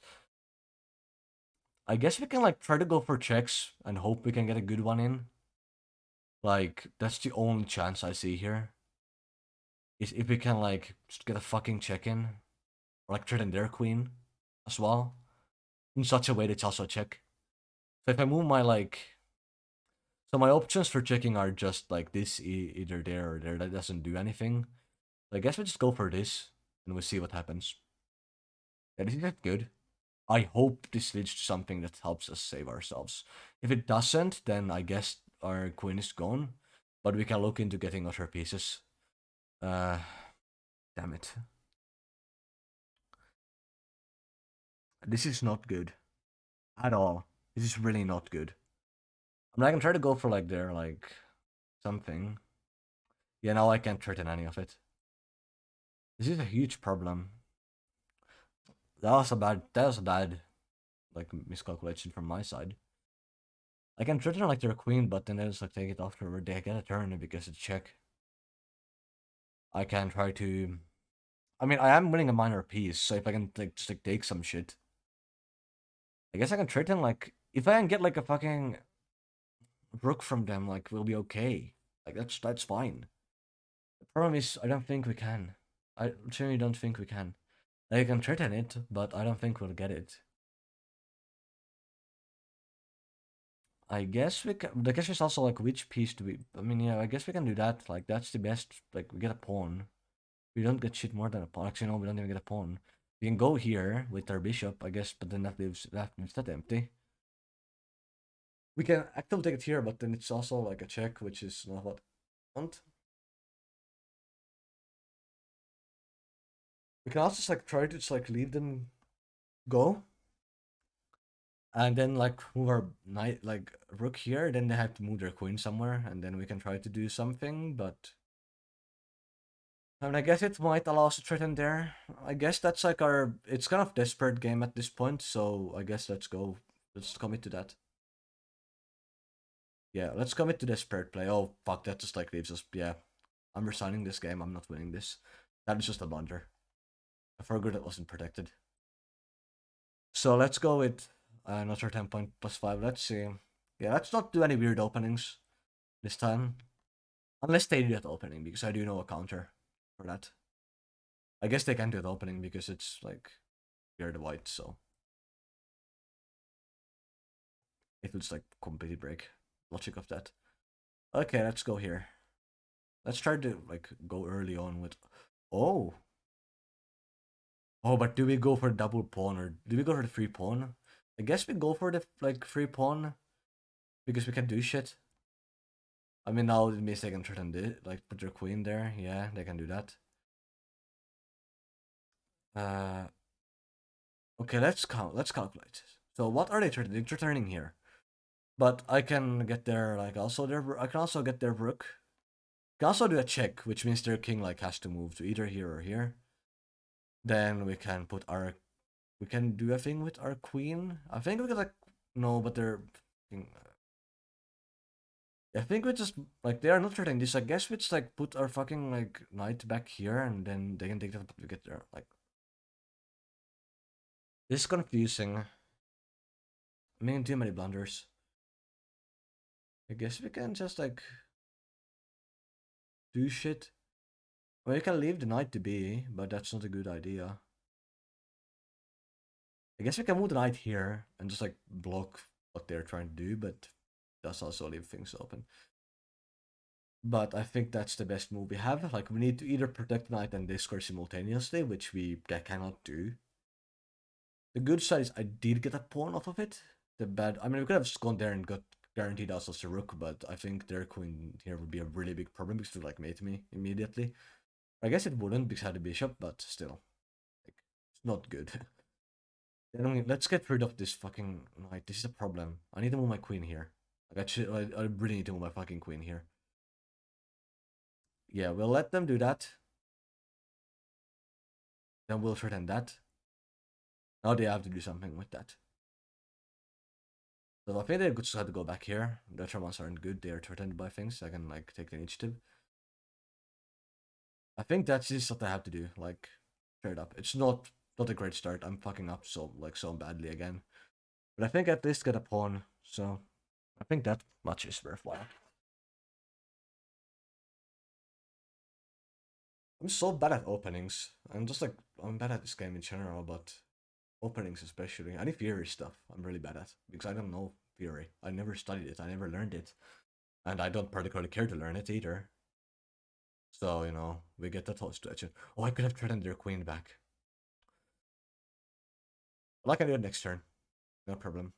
I guess we can like try to go for checks and hope we can get a good one in. Like, that's the only chance I see here. Is if we can like just get a fucking check in. Or like threaten their queen as well. In such a way that it's also a check. So if I move my like, so my options for checking are just like this, either there or there. That doesn't do anything. So I guess we just go for this and we'll see what happens. Yeah, this is good. I hope this leads to something that helps us save ourselves. If it doesn't, then I guess our queen is gone. But we can look into getting other pieces. Uh, damn it. This is not good. At all. This is really not good. I mean, I can try to go for like their, like, something. Yeah, now I can't threaten any of it. This is a huge problem. That was a bad, like, miscalculation from my side. I can threaten like their queen, but then they just like take it afterward. They get a turn because it's check. I can try to. I mean, I am winning a minor piece, so if I can like just like take some shit, I guess I can threaten like if I can get like a fucking rook from them, like we'll be okay. Like that's fine. The problem is I don't think we can. I genuinely don't think we can. Like, I can threaten it, but I don't think we'll get it. I guess we can. The question is also like which piece do we? I mean, yeah, I guess we can do that. Like that's the best. Like we get a pawn. We don't get shit more than a pawn. Actually, no, we don't even get a pawn. We can go here with our bishop, I guess, but then that leaves that empty. We can actively take it here, but then it's also like a check, which is not what I want. We can also just like try to just like leave them go, and then like move our knight like rook here. Then they have to move their queen somewhere, and then we can try to do something. But I mean, I guess it might allow us to threaten there. I guess that's like our. It's kind of desperate game at this point, so I guess let's go. Let's commit to that. Yeah, let's commit to desperate play. Oh fuck, that just like leaves us. Yeah, I'm resigning this game. I'm not winning this. That is just a blunder. I forgot it wasn't protected. So let's go with another 10 point plus 5. Let's see. Yeah, let's not do any weird openings this time. Unless they do that opening, because I do know a counter for that. I guess they can do that opening because it's like we're the white, so it would just like completely break logic of that. Okay, let's go here. Let's try to like go early on with. Oh, oh, but do we go for double pawn or do we go for the free pawn? I guess we go for the like free pawn because we can do shit. I mean, now it means they can threaten this, like put their queen there. Yeah, they can do that. Uh, okay, let's count. Let's calculate. So what are they threatening? They're threatening here, but I can get their like also their. I can also get their rook. I can also do a check, which means their king like has to move to either here or here. Then we can put our. We can do a thing with our queen. I think we could like no, but they're. I think we just like they are not threatening this. I guess we just like put our fucking like knight back here and then they can take that. But we get there like this is confusing. I'm making too many blunders. I guess we can just like do shit. Well, you can leave the knight to B, but that's not a good idea. I guess we can move the knight here and just like block what they're trying to do, but that's also leave things open. But I think that's the best move we have. Like, we need to either protect the knight and discard simultaneously, which we cannot do. The good side is I did get a pawn off of it. The bad, I mean, we could have just gone there and got guaranteed ourselves a rook, but I think their queen here would be a really big problem because it would like mate me immediately. I guess it wouldn't because I had a bishop, but still, like, it's not good. Then let's get rid of this fucking knight. This is a problem. I need to move my queen here. Like, I really need to move my fucking queen here. Yeah, we'll let them do that. Then we'll threaten that. Now they have to do something with that. So I think they just have to go back here. The other ones aren't good. They are threatened by things. I can like take the initiative. I think that's just what I have to do. Like, straight up. It's not a great start. I'm fucking up so badly again. But I think at least get a pawn. So I think that much is worthwhile. I'm so bad at openings. I'm bad at this game in general, but openings especially. Any theory stuff I'm really bad at because I don't know theory. I never studied it. I never learned it, and I don't particularly care to learn it either. So you know, we get that whole situation. Oh, I could have threatened their queen back. Well, I can do it next turn. No problem.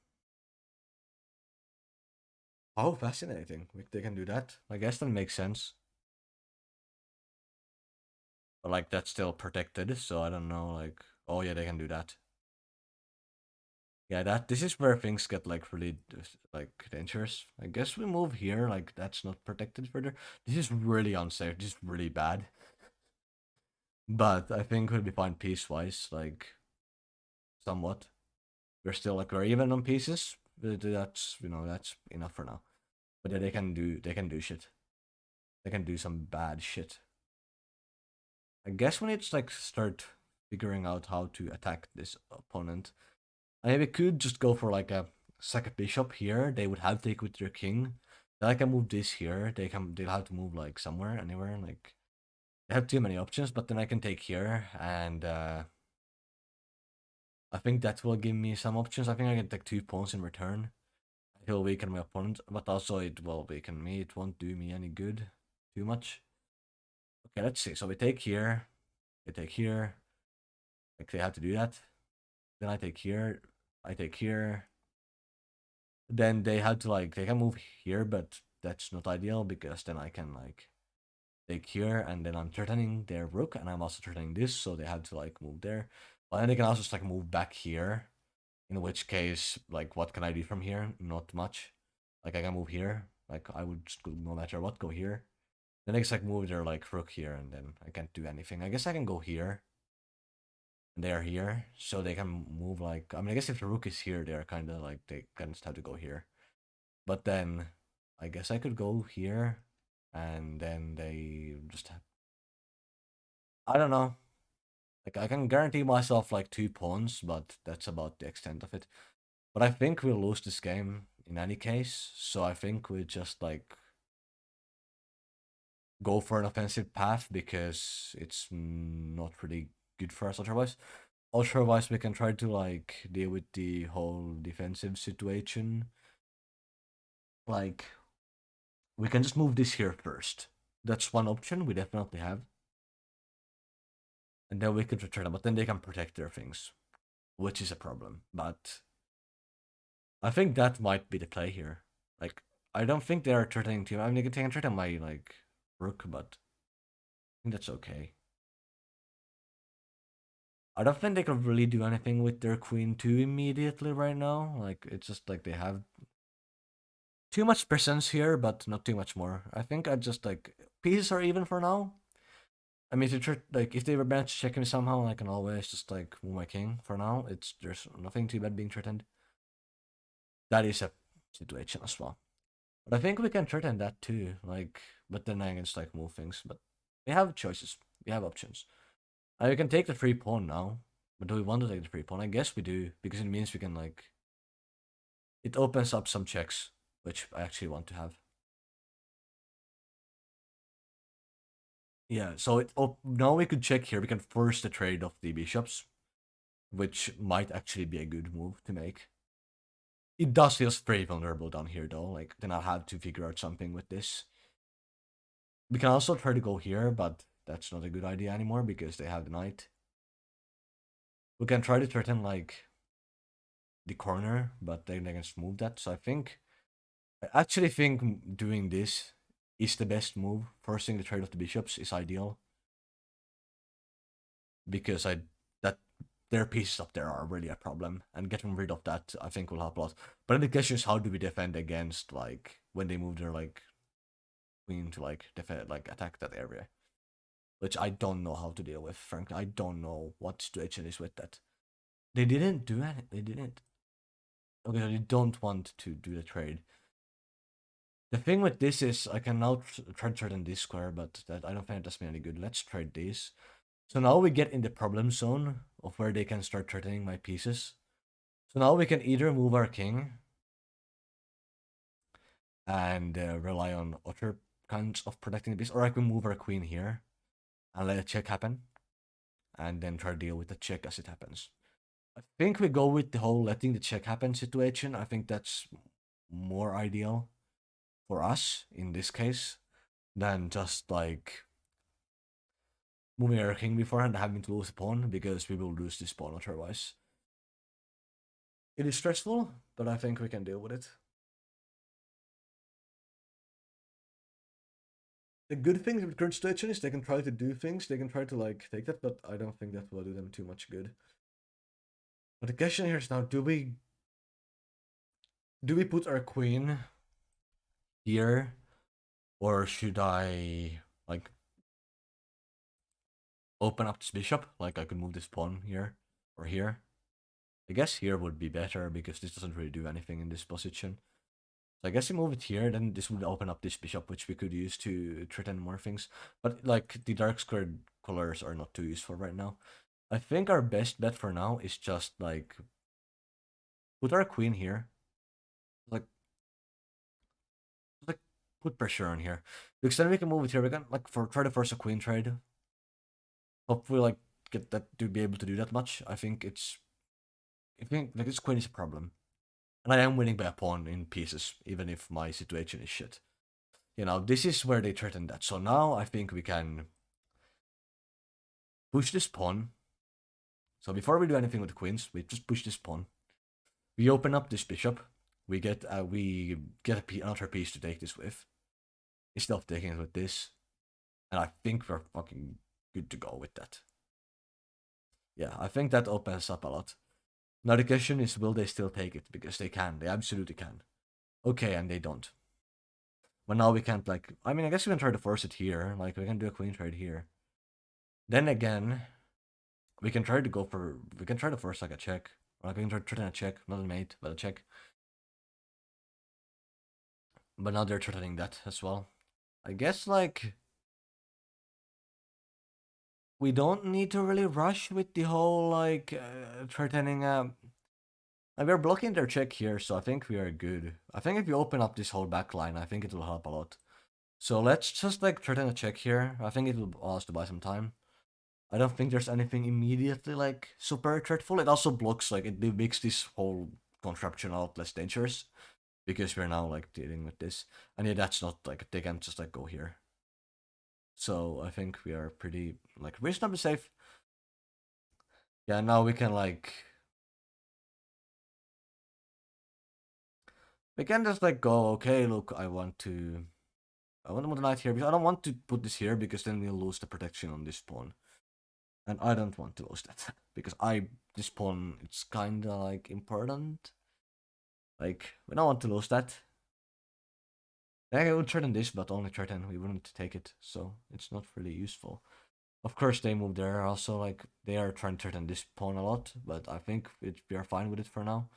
Oh, fascinating. They can do that. I guess that makes sense. But like that's still protected, so I don't know. Like, oh yeah, they can do that. Yeah, this is where things get like really like dangerous. I guess we move here. Like that's not protected further. This is really unsafe. This is really bad. But I think we'll be fine piece wise. Like somewhat. We're still like we're even on pieces. But that's that's enough for now. But yeah, they can do shit. They can do some bad shit. I guess we need to like start figuring out how to attack this opponent. I mean, we could just go for like a second bishop here. They would have to take with their king. Then I can move this here. They'll have to move like somewhere, anywhere. Like they have too many options. But then I can take here, and I think that will give me some options. I think I can take 2 pawns in return. It will weaken my opponent, but also it will weaken me. It won't do me any good too much. Okay, let's see. So we take here. We take here. Like they have to do that. Then I take here. I take here. Then they had to like they can move here, but that's not ideal because then I can like take here and then I'm threatening their rook and I'm also threatening this, so they have to like move there. But then they can also just like move back here. In which case, like what can I do from here? Not much. Like I can move here. Like I would just go, no matter what, go here. Then they just like move their like rook here and then I can't do anything. I guess I can go here. And they're here. So they can move like I mean I guess if the rook is here, they're kinda like they can just have to go here. But then I guess I could go here and then they just I don't know. Like I can guarantee myself like 2 pawns, but that's about the extent of it. But I think we'll lose this game in any case, so I think we just like go for an offensive path because it's not really good for us otherwise. Otherwise, we can try to like deal with the whole defensive situation. Like we can just move this here first. That's one option we definitely have. And then we could return them, but then they can protect their things, which is a problem. But I think that might be the play here. Like, I don't think they are threatening to. I mean, they can threaten my like rook, but I think that's okay. I don't think they can really do anything with their queen too immediately right now. Like, it's just like they have too much presence here, but not too much more. I think I just like pieces are even for now. I mean, if they were managed to check me somehow, I can always just like move my king. For now, there's nothing too bad being threatened. That is a situation as well. But I think we can threaten that too. Like, but then I can just like move things. But we have choices. We have options. We can take the free pawn now. But do we want to take the free pawn? I guess we do because it means we can like. It opens up some checks, which I actually want to have. Yeah, so now we could check here. We can force the trade of the bishops, which might actually be a good move to make. It does feel very vulnerable down here, though. Like, then I'll have to figure out something with this. We can also try to go here, but that's not a good idea anymore because they have the knight. We can try to threaten, like, the corner, but then they can just move that. So I actually think doing this is the best move. Forcing the trade of the bishops is ideal because that their pieces up there are really a problem, and getting rid of that I think will help a lot. But then the question is, how do we defend against like when they move their like queen to like defend like attack that area? Which I don't know how to deal with. Frankly, I don't know what situation is with that. They didn't do it. They didn't. Okay, so you don't want to do the trade. The thing with this is I can now try to threaten this square, but that I don't think it does me any good. Let's trade these. So now we get in the problem zone of where they can start threatening my pieces. So now we can either move our king and rely on other kinds of protecting the piece, or I can move our queen here and let a check happen, and then try to deal with the check as it happens. I think we go with the whole letting the check happen situation. I think that's more ideal for us in this case than just like moving our king beforehand and having to lose a pawn because we will lose this pawn otherwise. It is stressful, but I think we can deal with it. The good thing with current situation is they can try to do things, they can try to like take that, but I don't think that will do them too much good. But the question here is now, do we put our queen here, or should I like open up this bishop? Like I could move this pawn here or here. I guess here would be better because this doesn't really do anything in this position. So I guess you move it here, then this would open up this bishop, which we could use to threaten more things. But like the dark squared colors are not too useful right now. I think our best bet for now is just like put our queen here. Like like put pressure on here. Because then we can move it here. We can like try to force a queen trade. Hopefully like get that to be able to do that much. I think like this queen is a problem. And I am winning by a pawn in pieces, even if my situation is shit. You know, this is where they threaten that. So now I think we can push this pawn. So before we do anything with the queens, we just push this pawn. We open up this bishop. We get another piece to take this with. Instead of taking it with this. And I think we're fucking good to go with that. Yeah, I think that opens up a lot. Now the question is, will they still take it? Because they can. They absolutely can. Okay, and they don't. But now we can't like. I mean, I guess we can try to force it here. Like we can do a queen trade here. Then again, we can try to go for. We can try to force like a check. Or like we can try to threaten a check, not a mate, but a check. But now they're threatening that as well. I guess like we don't need to really rush with the whole like threatening. And we're blocking their check here, so I think we are good. I think if you open up this whole back line, I think it will help a lot. So let's just like threaten a check here. I think it will allow us to buy some time. I don't think there's anything immediately like super threatful. It also blocks like it makes this whole contraption a lot less dangerous because we're now like dealing with this. And yeah, that's not like they can just like go here. So I think we are pretty like reasonably safe. Yeah, now we can like we can just like go, okay, look, I want to put the knight here because I don't want to put this here because then we'll lose the protection on this pawn. And I don't want to lose that because this pawn it's kinda like important. Like we don't want to lose that. I would threaten this, but only threaten. We wouldn't take it, so it's not really useful. Of course, they move there. Also, like they are trying to threaten this pawn a lot, but I think we are fine with it for now.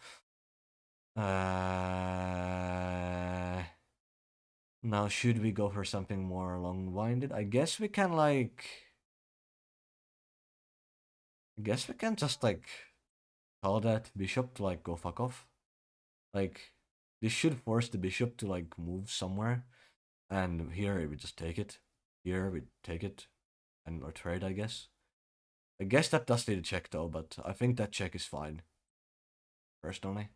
Now should we go for something more long-winded? I guess we can like. I guess we can just like tell that bishop to like go fuck off. Like this should force the bishop to like move somewhere. And here we just take it. Here we take it. and or trade, I guess. I guess that does need a check though, but I think that check is fine, personally.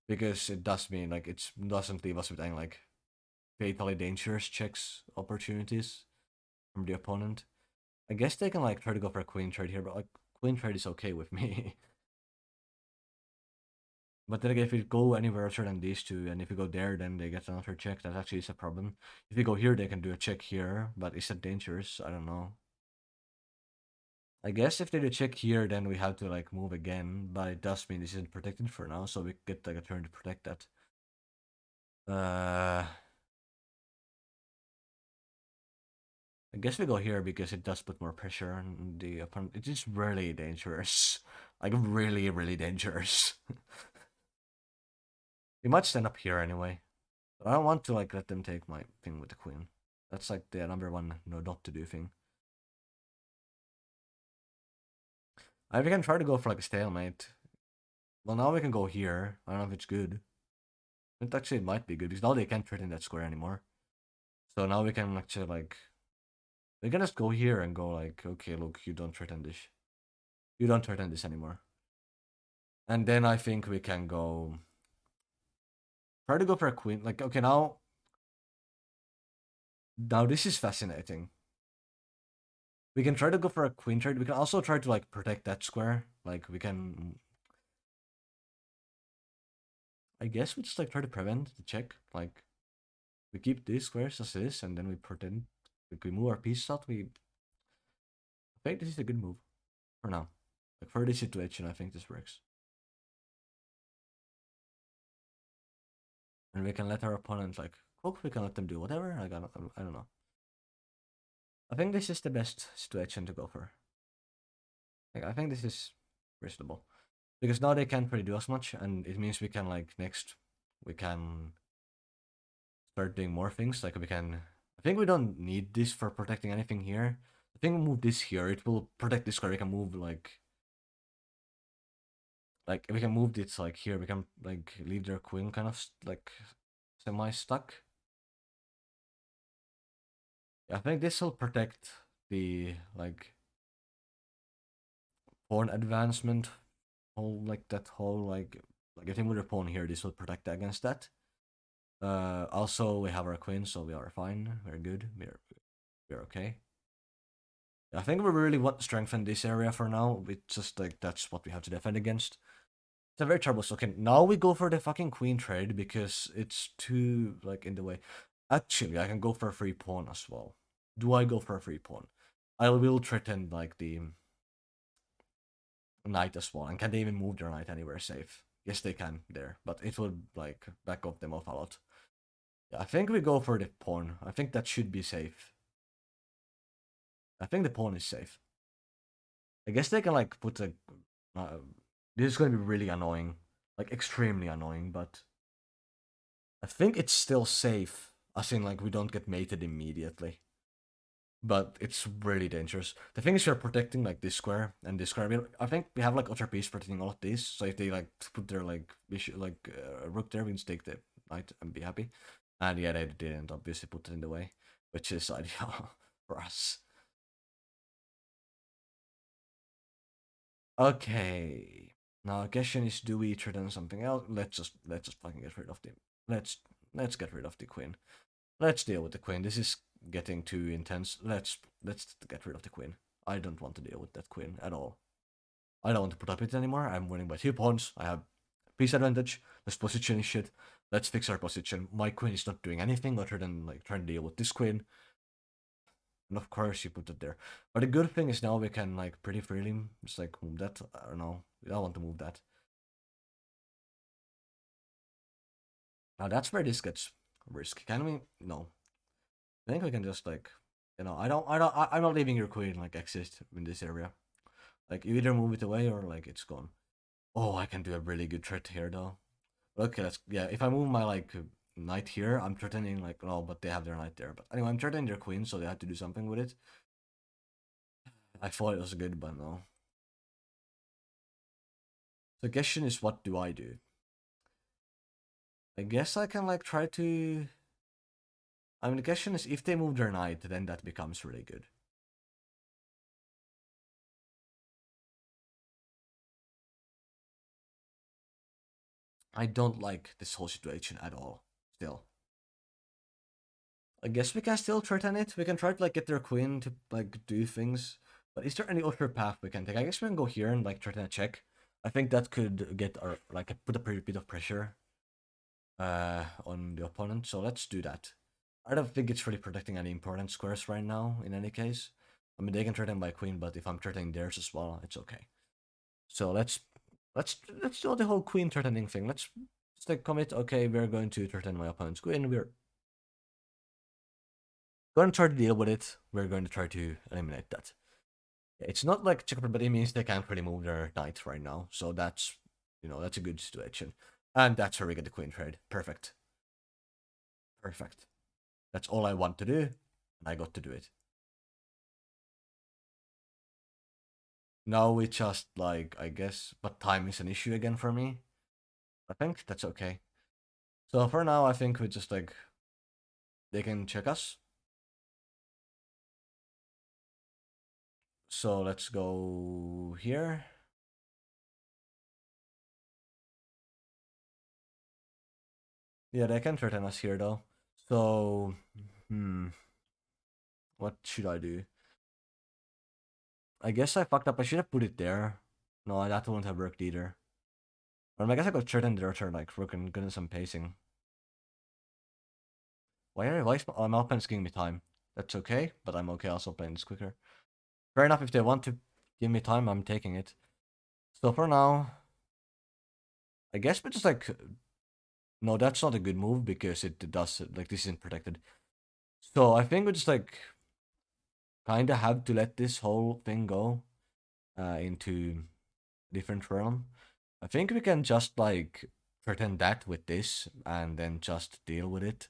Because it does mean like it doesn't leave us with any like fatally dangerous checks opportunities from the opponent. I guess they can like try to go for a queen trade here, but like queen trade is okay with me. But then again, if we go anywhere other than these two, and if we go there, then they get another check. That actually is a problem. If we go here, they can do a check here, but is that dangerous? I don't know. I guess if they do check here, then we have to like move again, but it does mean this isn't protected for now, so we get like a turn to protect that. I guess we go here because it does put more pressure on the opponent. It is really dangerous. Like really, really dangerous. We might stand up here anyway. But I don't want to like let them take my thing with the queen. That's like the number one no not to do thing. We can try to go for like a stalemate. Well, now we can go here. I don't know if it's good. It actually might be good because now they can't threaten that square anymore. So now we can actually like we can just go here and go like, okay, look, you don't threaten this. You don't threaten this anymore. And then I think we can go try to go for a queen. Like, okay, now this is fascinating. We can try to go for a queen trade. We can also try to like protect that square. Like we can, I guess we just like try to prevent the check. Like we keep these squares as is, and then we pretend like we move our pieces out. I think this is a good move for now. Like for this situation, I think this works. And we can let our opponent like cook. We can let them do whatever. I don't know. I think this is the best situation to go for. Like I think this is reasonable because now they can't really do as much, and it means we can like next we can start doing more things. Like we can. I think we don't need this for protecting anything here. I think we move this here. It will protect this square. We can move like we can move this like here. We can like leave their queen kind of like semi stuck. Yeah, I think this will protect the like pawn advancement whole like that whole like if they move their pawn here, this will protect against that. Also we have our queen, so we are fine. We're good. We're okay. I think we really want to strengthen this area for now. It's just like that's what we have to defend against. It's a very trouble. Okay, now we go for the fucking queen trade because it's too like in the way. Actually, I can go for a free pawn as well. Do I go for a free pawn? I will threaten like the knight as well. And can they even move their knight anywhere safe? Yes, they can there, but it will like back off them off a lot. Yeah, I think we go for the pawn. I think that should be safe. I think the pawn is safe. I guess they can like put a. Uh, this is going to be really annoying, like extremely annoying, but I think it's still safe. As in, like we don't get mated immediately, but it's really dangerous. The thing is, we're protecting like this square and this square. I think we have like other piece protecting all of these. So if they like put their like bishop, like rook there, we can take the knight and be happy. And yeah, they didn't obviously put it in the way, which is ideal for us. Okay. Now the question is, do we threaten something else? Let's just fucking get rid of the let's let's get rid of the queen. Let's deal with the queen. This is getting too intense. Let's get rid of the queen. I don't want to deal with that queen at all. I don't want to put up with it anymore. I'm winning by 2 pawns. I have piece advantage. Let's position shit. Let's fix our position. My queen is not doing anything other than like trying to deal with this queen. And of course you put it there. But the good thing is now we can like pretty freely just like move that. I don't know. We don't want to move that. Now that's where this gets risky. Can we? No. I think we can just like, I'm not leaving your queen like exist in this area. Like you either move it away or like it's gone. Oh, I can do a really good threat here though. Okay, yeah. If I move my like knight here, I'm threatening like no, but they have their knight there. But anyway, I'm threatening their queen, so they have to do something with it. I thought it was good, but no. The question is, what do I do? I guess I can like try to. I mean, the question is, if they move their knight, then that becomes really good. I don't like this whole situation at all. Still, I guess we can still threaten it. We can try to like get their queen to like do things. But is there any other path we can take? I guess we can go here and like threaten a check. I think that could get our like put a pretty bit of pressure on the opponent. So let's do that. I don't think it's really protecting any important squares right now. In any case, I mean they can threaten my queen, but if I'm threatening theirs as well, it's okay. So let's do the whole queen threatening thing. Let's like commit. Okay, we're going to threaten my opponent's queen. We're going to try to deal with it. We're going to try to eliminate that. It's not like check, but it means they can't really move their knight right now. So that's that's a good situation. And that's where we get the queen trade. Perfect. Perfect. That's all I want to do, and I got to do it. Now we just like I guess, but time is an issue again for me. I think that's okay. So for now, I think we just like they can check us. So let's go here. Yeah, they can threaten us here though. So, what should I do? I guess I fucked up. I should have put it there. No, that wouldn't have worked either. Or I guess I could threaten their turn, like freaking getting some pacing. Why is my opponent's giving me time? That's okay, but I'm okay also playing this quicker. Fair enough, if they want to give me time, I'm taking it. So for now, I guess we just like no, that's not a good move because it does like this isn't protected. So I think we just like kind of have to let this whole thing go into different realm. I think we can just like pretend that with this and then just deal with it.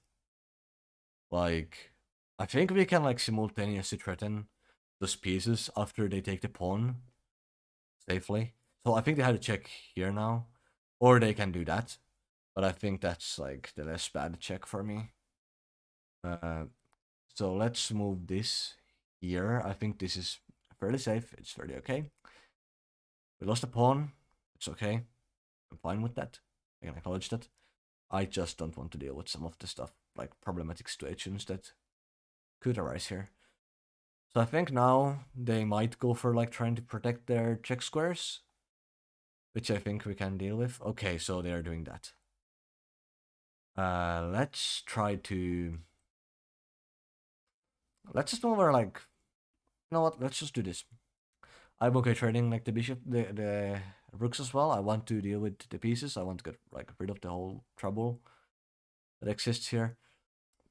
Like, I think we can like simultaneously threaten those pieces after they take the pawn safely. So I think they have to check here now, or they can do that. But I think that's like the less bad check for me. Uh, so let's move this here. I think this is fairly safe. It's fairly okay. We lost a pawn. It's okay. I'm fine with that. I can acknowledge that. I just don't want to deal with some of the stuff, like problematic situations that could arise here. So I think now they might go for like trying to protect their check squares, which I think we can deal with. Okay, so they are doing that. Let's try to. Let's just move our like. You know what? Let's just do this. I'm okay trading like the bishop, the rooks as well. I want to deal with the pieces. I want to get like rid of the whole trouble that exists here.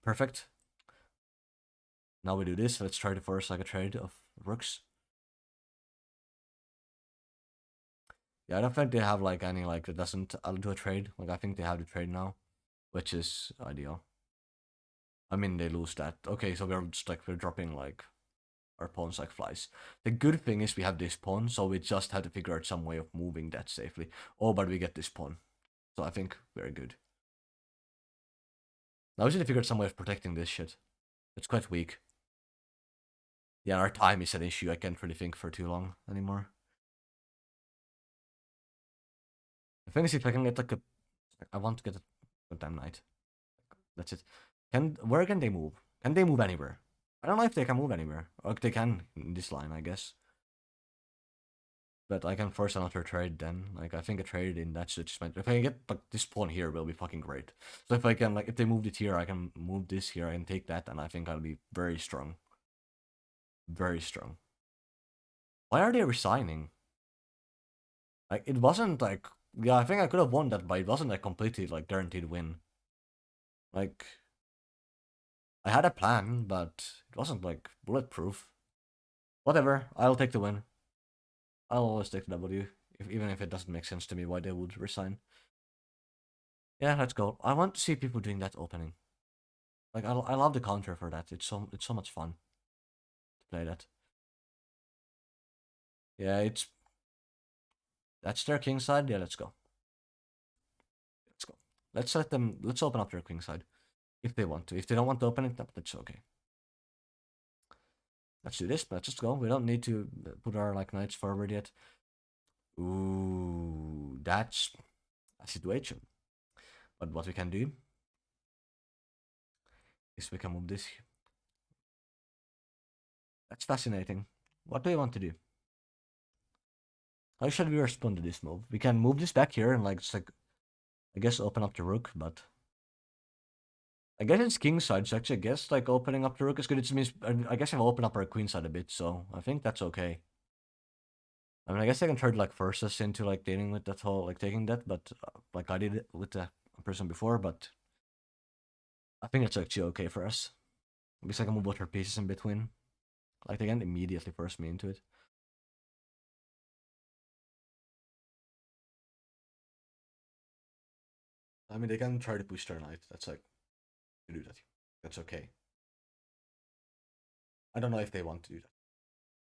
Perfect. Now we do this. Let's try to force like a trade of rooks. Yeah, I don't think they have like any like that doesn't do a trade. Like I think they have the trade now, which is ideal. I mean they lose that. Okay, so we're just like we're dropping like our pawns like flies. The good thing is we have this pawn, so we just have to figure out some way of moving that safely. Oh, but we get this pawn, so I think very good. Now we need to figure out some way of protecting this shit. It's quite weak. Yeah, our time is an issue. I can't really think for too long anymore. The thing is, if I can get like a, I want to get a goddamn knight. That's it. Where can they move? Can they move anywhere? I don't know if they can move anywhere. Or they can in this line, I guess. But I can force another trade then. Like I think a trade in that situation. If I can get like this pawn here, will be fucking great. So if I can like if they moved it here, I can move this here. I can take that, and I think I'll be very strong. Very strong. Why are they resigning? Like it wasn't like yeah, I think I could have won that, but it wasn't a completely like guaranteed win. Like I had a plan, but it wasn't like bulletproof. Whatever, I'll take the win. I'll always take the W, even if it doesn't make sense to me why they would resign. Yeah, let's go. I want to see people doing that opening. Like I love the counter for that. It's so much fun to play that. Yeah, it's that's their king side. Yeah, let's go. Let's go. Let's let them. Let's open up their king side if they want to. If they don't want to open it, that's okay. Let's do this. Let's just go. We don't need to put our like knights forward yet. Ooh, that's a situation. But what we can do is we can move this. That's fascinating. What do we want to do? How should we respond to this move? We can move this back here and like just like I guess open up the rook, but I guess it's king side, so actually I guess like opening up the rook is good. It means I guess I've opened up our queen side a bit, so I think that's okay. I mean, I guess I can try to like force us into like dealing with that whole like taking that, but like I did it with the person before, but I think it's actually okay for us. Because I can move both her pieces in between. Like they can immediately force me into it. I mean, they can try to push their knight. That's like to do that. That's okay. I don't know if they want to do that.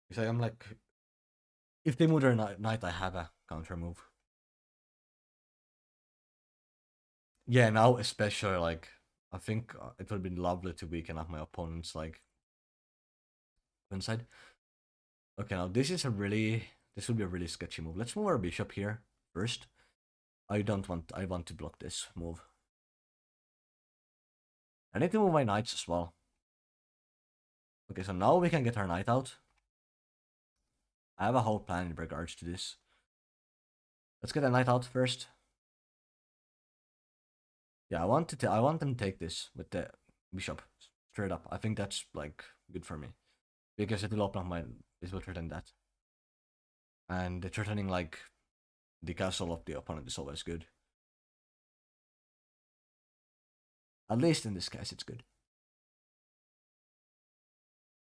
Because I'm like, if they move their knight, I have a counter move. Yeah, now especially like, I think it would have been lovely to weaken up my opponent's like inside. Okay, now this will be a really sketchy move. Let's move our bishop here first. I want to block this move. I need to move my knights as well. Okay, so now we can get our knight out. I have a whole plan in regards to this. Let's get a knight out first. Yeah, I want them to take this with the bishop straight up. I think that's like good for me because it will open up my. It will threaten that, and the threatening like the castle of the opponent is always good. At least in this case, it's good.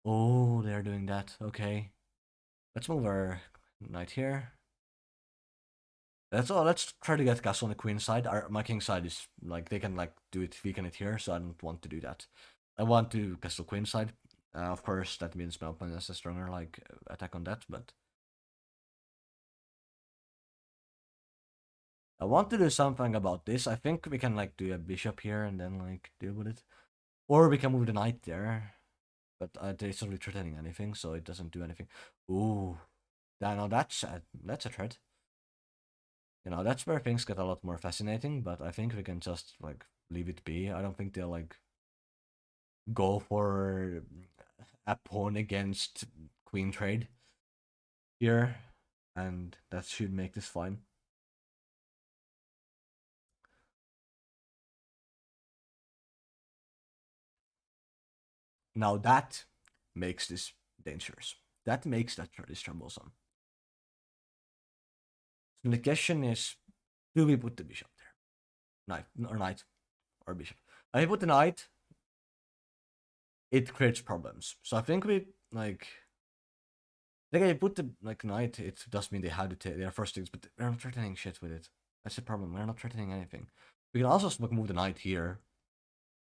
Oh, they're doing that. Okay, let's move our knight here. That's all. Let's try to get castle on the queen side. My king side is like they can like do it, weaken it here, so I don't want to do that. I want to castle queen side. Of course, that means my opponent has a stronger like attack on that, but I want to do something about this. I think we can like do a bishop here and then like deal with it, or we can move the knight there. But it's not really threatening anything, so it doesn't do anything. Ooh, now that's a threat. You know, that's where things get a lot more fascinating. But I think we can just like leave it be. I don't think they'll like go for a pawn against queen trade here, and that should make this fine. Now that makes this dangerous. That makes this troublesome. So the question is, do we put the bishop there? Knight or bishop. If we put the knight, it creates problems. So I think we like. Like I put the like knight, it does mean they have to take their first things, but they're not threatening shit with it. That's the problem. We're not threatening anything. We can also move the knight here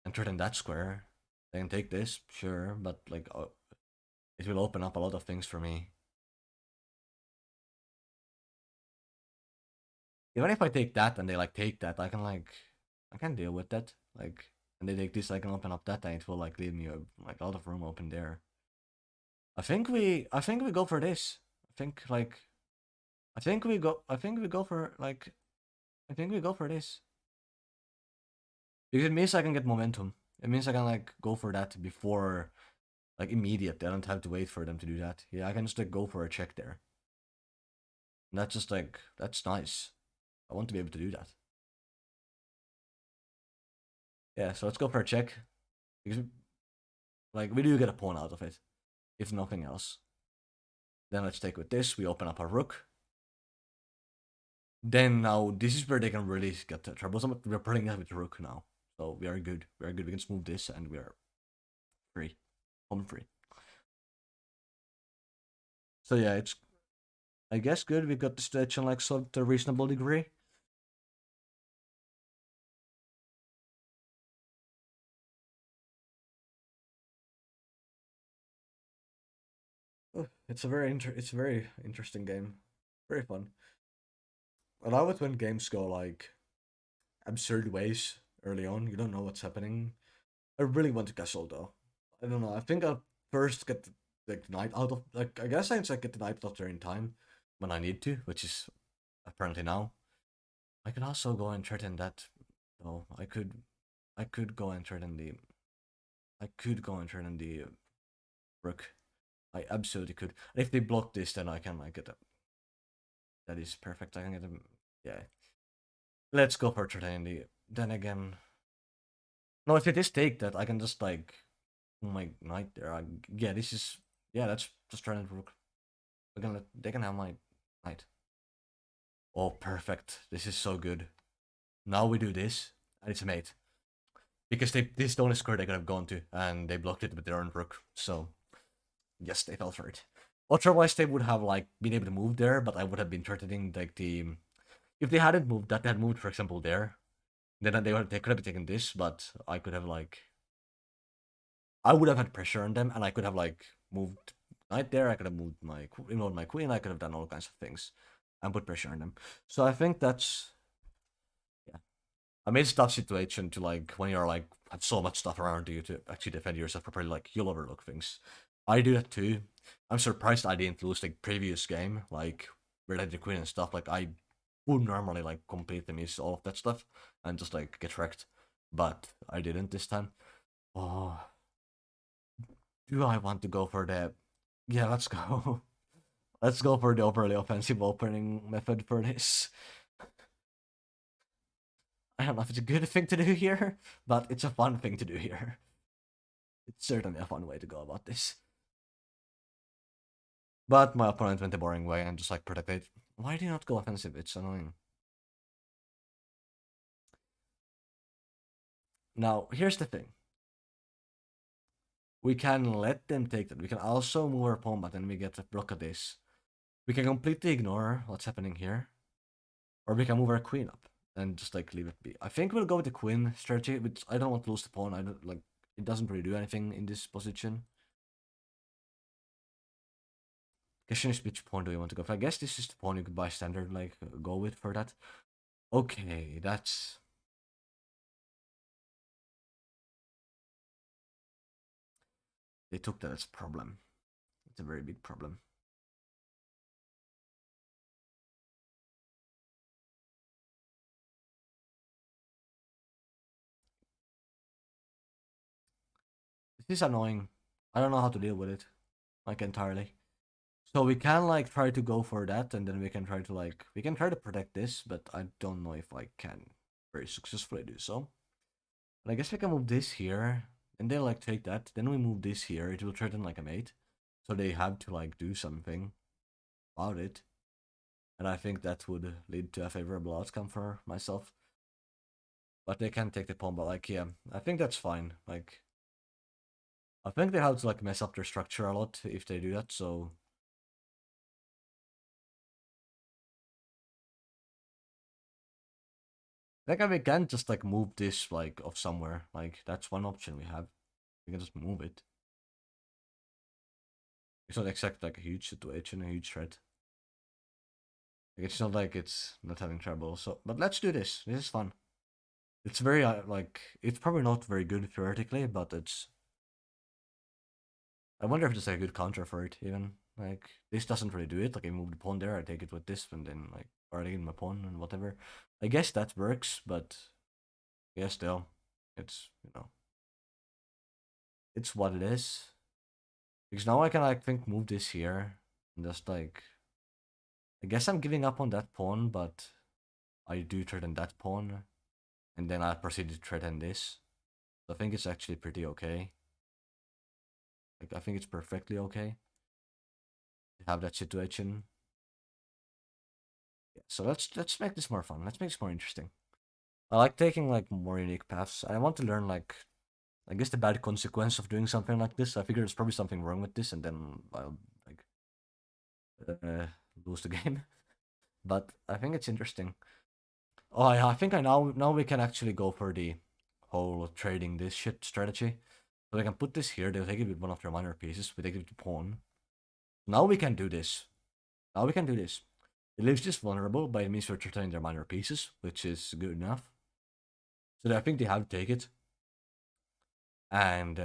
and threaten that square. They can take this, sure, but like it will open up a lot of things for me. Even if I take that and they like take that, I can deal with that. Like, and they take this, I can open up that, and it will like leave me like a lot of room open there. I think we go for this. I think like, I think we go for like, I think we go for this because it means I can get momentum. It means I can like go for that before like immediate. I don't have to wait for them to do that. Yeah, I can just like go for a check there. And that's just like that's nice. I want to be able to do that. Yeah, so let's go for a check. Because like we do get a pawn out of it, if nothing else. Then let's take with this. We open up our rook. Then now this is where they can really get troublesome. We're playing that with the rook now, so we are good. We are good. We can smooth this, and we are free, home free. So yeah, it's I guess good. We got the situation like solved to a reasonable degree. It's a it's a very interesting game, very fun. I love it when games go like absurd ways early on. You don't know what's happening. I really want to castle though. I don't know. I think I'll first get the knight out of like I guess I can get the knight out there in time when I need to, which is apparently now. I can also go and threaten that though. I could go and turn in the I could go and turn in the rook. I absolutely could. And if they block this, then I can like get a. That is perfect. I can get them. Yeah. Let's go for turning the. Then again, no. If it is take that, I can just like my knight there. Yeah, this is yeah. That's just turn it rook. They can have my knight. Oh, perfect. This is so good. Now we do this, and it's a mate. Because this is the only square they could have gone to, and they blocked it with their own rook. So yes, they fell for it. Otherwise, they would have like been able to move there, but I would have been threatening like the if they hadn't moved that they had moved, for example, there, then they could have taken this, but I could have like I would have had pressure on them, and I could have like moved knight there. I could have moved my queen. I could have done all kinds of things, and put pressure on them. So I think that's yeah. I mean, it's a tough situation to like when you're like have so much stuff around you to actually defend yourself properly. Like you'll overlook things. I do that too. I'm surprised I didn't lose the previous game, like where I had the queen and stuff. Like I would normally like completely miss all of that stuff and just like get wrecked, but I didn't this time. Oh, do I want to go for the? Yeah, let's go. Let's go for the overly offensive opening method for this. I don't know if it's a good thing to do here, but it's a fun thing to do here. It's certainly a fun way to go about this. But my opponent went the boring way and just like protected. Why do you not go offensive? It's annoying. Now, here's the thing. We can let them take that. We can also move our pawn, but then we get a block of this. We can completely ignore what's happening here. Or we can move our queen up and just like leave it be. I think we'll go with the queen strategy, which I don't want to lose the pawn. I don't like it doesn't really do anything in this position. Question is which pawn do we want to go for? I guess this is the pawn you could buy standard, like go with for that. Okay, that's they took that as a problem. It's a very big problem. This is annoying. I don't know how to deal with it, like entirely. So we can like try to go for that, and then we can try to protect this, but I don't know if I can very successfully do so. But I guess we can move this here, and they like take that. Then we move this here. It will threaten like a mate, so they have to like do something about it. And I think that would lead to a favorable outcome for myself. But they can take the pawn, but like yeah, I think that's fine. Like I think they have to like mess up their structure a lot if they do that. So I think we can just like move this like off somewhere. Like that's one option we have. We can just move it. It's not exactly like a huge situation, a huge threat. Like it's not like it's not having trouble. So, but let's do this. This is fun. It's very like it's probably not very good theoretically, but it's. I wonder if there's like a good counter for it even. Like this doesn't really do it. Like I move the pawn there, I take it with this, and then like or I take my pawn and whatever. I guess that works, but yeah, still, it's it's what it is. Because now I can I think move this here and just like I guess I'm giving up on that pawn, but I do threaten that pawn, and then I proceed to threaten this. So I think it's actually pretty okay. Like I think it's perfectly okay to have that situation. Yeah, so let's make this more fun. Let's make this more interesting. I like taking like more unique paths. I want to learn like I guess the bad consequence of doing something like this. I figure there's probably something wrong with this, and then I'll like uh, lose the game. But I think it's interesting. Oh yeah, I think I now we can actually go for the whole trading this shit strategy. So I can put this here. They'll take it with one of their minor pieces. We take it with the pawn. Now we can do this. Now we can do this. It leaves this vulnerable, but it means we're threatening their minor pieces, which is good enough. So I think they have to take it, and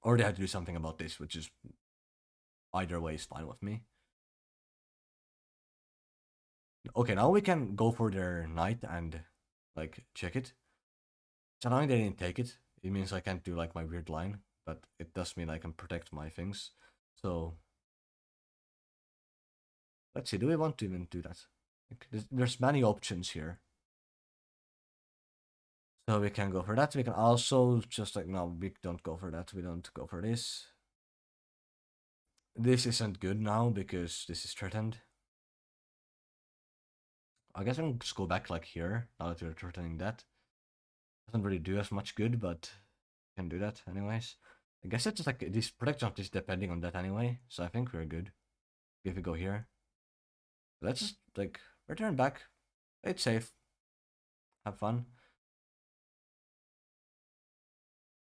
or they have to do something about this, which is either way is fine with me. Okay, now we can go for their knight and like check it. It's annoying they didn't take it. It means I can't do like my weird line, but it does mean I can protect my things. So let's see. Do we want to even do that? Like, there's many options here. So we can go for that. We can also just like, no, we don't go for that. We don't go for this. This isn't good now because this is threatened. I guess I can just go back like here now that we're threatening that. Doesn't really do as much good, but can do that anyways. I guess it's just like this protection is depending on that anyway, so I think we're good. If we go here, let's just like return back. It's safe. Have fun.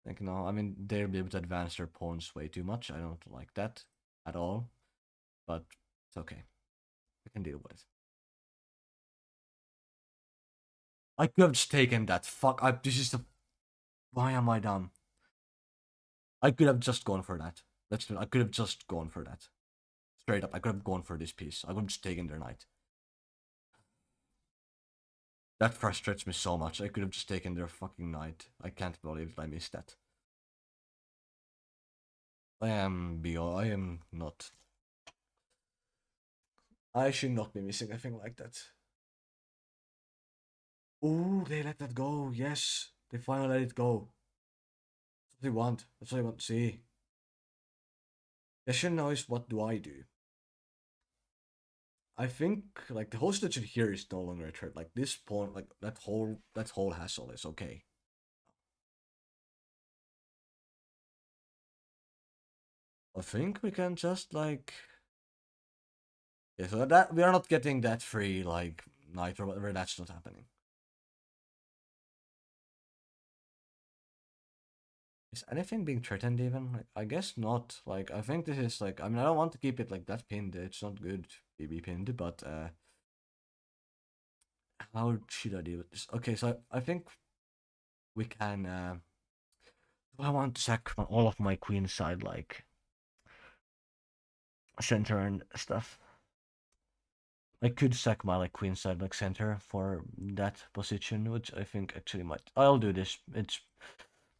Like no, I mean they'll be able to advance their pawns way too much. I don't like that at all, but it's okay. We can deal with it. I could have just taken that. Fuck! This is the. Why am I dumb? I could have just gone for that. I could have just gone for that. Straight up, I could have gone for this piece. I could have just taken their knight. That frustrates me so much. I could have just taken their fucking knight. I can't believe I missed that. I am not. I should not be missing a thing like that. Ooh, they let that go. Yes. They finally let it go. That's what they want. That's what I want to see. Question now is, what do I do? I think like the whole situation here is no longer a threat. Like this pawn, like that whole hassle is okay. I think we can just like, yeah. So that we are not getting that free like knight or whatever. That's not happening. Is anything being threatened even? Like, I guess not. Like I think this is like, I mean I don't want to keep it like that pinned. It's not good to be pinned, but how should I deal with this? Okay, so I think we can I want to sack all of my queen side like center and stuff. I could sack my like queen side like center for that position, which I think actually might. I'll do this.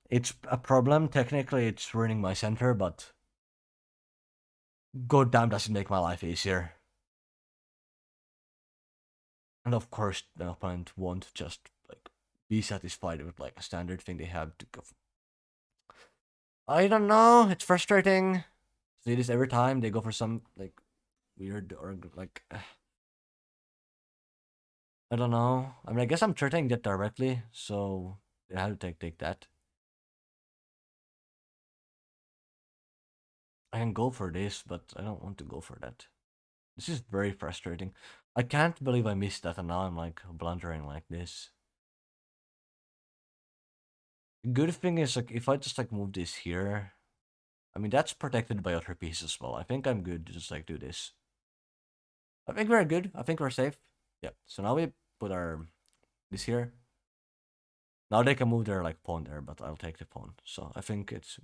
It's a problem. Technically, it's ruining my center, but goddamn, does it make my life easier. And of course, the opponent won't just like be satisfied with like a standard thing. They have to go. I don't know. It's frustrating. See this every time they go for some like weird or like. I don't know. I mean, I guess I'm threatening that directly, so they have to take that. I can go for this, but I don't want to go for that. This is very frustrating. I can't believe I missed that, and now I'm like blundering like this. The good thing is like if I just like move this here, I mean that's protected by other pieces as well. I think I'm good to just like do this. I think we're good. I think we're safe. Yeah. So now we put our this here. Now they can move their like pawn there, but I'll take the pawn. So I think it's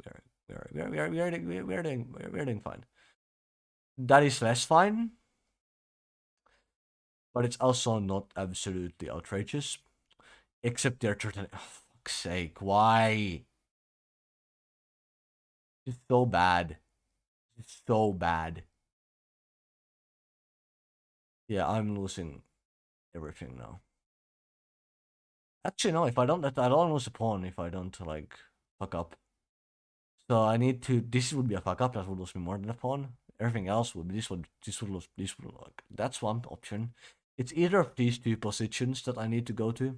we're doing fine. That is less fine, but it's also not absolutely outrageous. Except they're threatening. Oh, fuck's sake! Why? It's so bad. It's so bad. Yeah, I'm losing everything now. Actually, no. If I don't lose a pawn if I don't like fuck up. So I need to. This would be a fuck up. That would lose me more than a pawn. Everything else would be this would lose this would like that's one option. It's either of these two positions that I need to go to.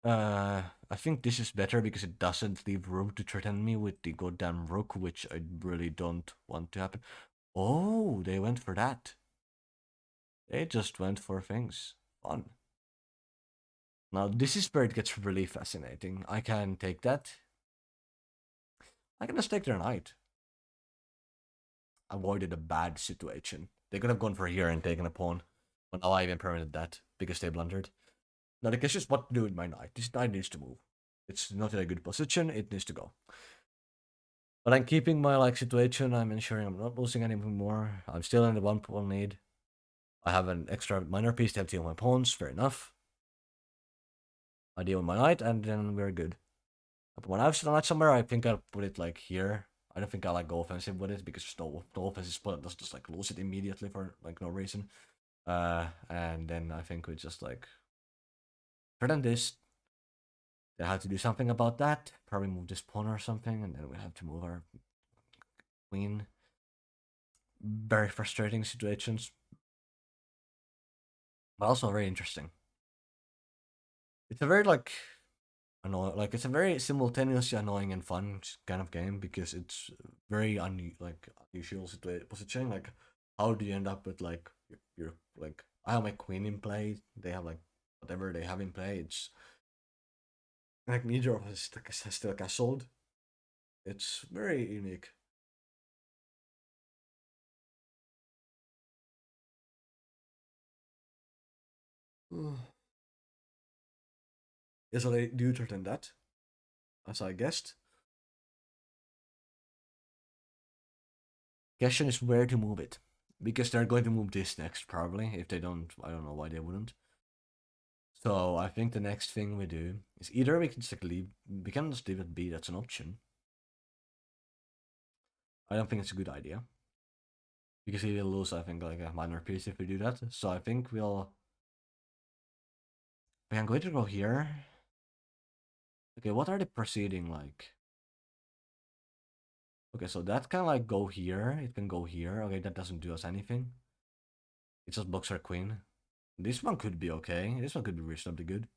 I think this is better because it doesn't leave room to threaten me with the goddamn rook, which I really don't want to happen. Oh, they went for that. They just went for things. Fun. Now this is where it gets really fascinating. I can take that. I can just take their knight. Avoided a bad situation. They could have gone for here and taken a pawn. But now I even permitted that because they blundered. Now the question is what to do with my knight. This knight needs to move. It's not in a good position. It needs to go. But I'm keeping my like situation. I'm ensuring I'm not losing anything more. I'm still in the 1 pawn lead. I have an extra minor piece to have two of my pawns. Fair enough. I deal with my knight, and then we're good. But when I have the knight somewhere, I think I'll put it like here. I don't think I like go offensive with it because there's no offensive spot. Let's just like lose it immediately for like no reason. And then I think we just like threaten this. They have to do something about that. Probably move this pawn or something, and then we have to move our queen. Very frustrating situations, but also very interesting. It's a very like annoying, like it's a very simultaneously annoying and fun kind of game because it's very unusual positioning. Like, how do you end up with like your like I have my queen in play, they have like whatever they have in play. It's like neither of us has still castled. It's very unique. Yeah, so they do threaten that, as I guessed. Question is where to move it. Because they're going to move this next, probably. If they don't, I don't know why they wouldn't. So I think the next thing we do is either we can just like leave, we can just leave it be, that's an option. I don't think it's a good idea. Because we will lose, I think, like a minor piece if we do that. So I think we can go here. Okay, what are they proceeding like? Okay, so that can like go here, it can go here. Okay, that doesn't do us anything. It just blocks our queen. This one could be okay. This one could be reasonably good.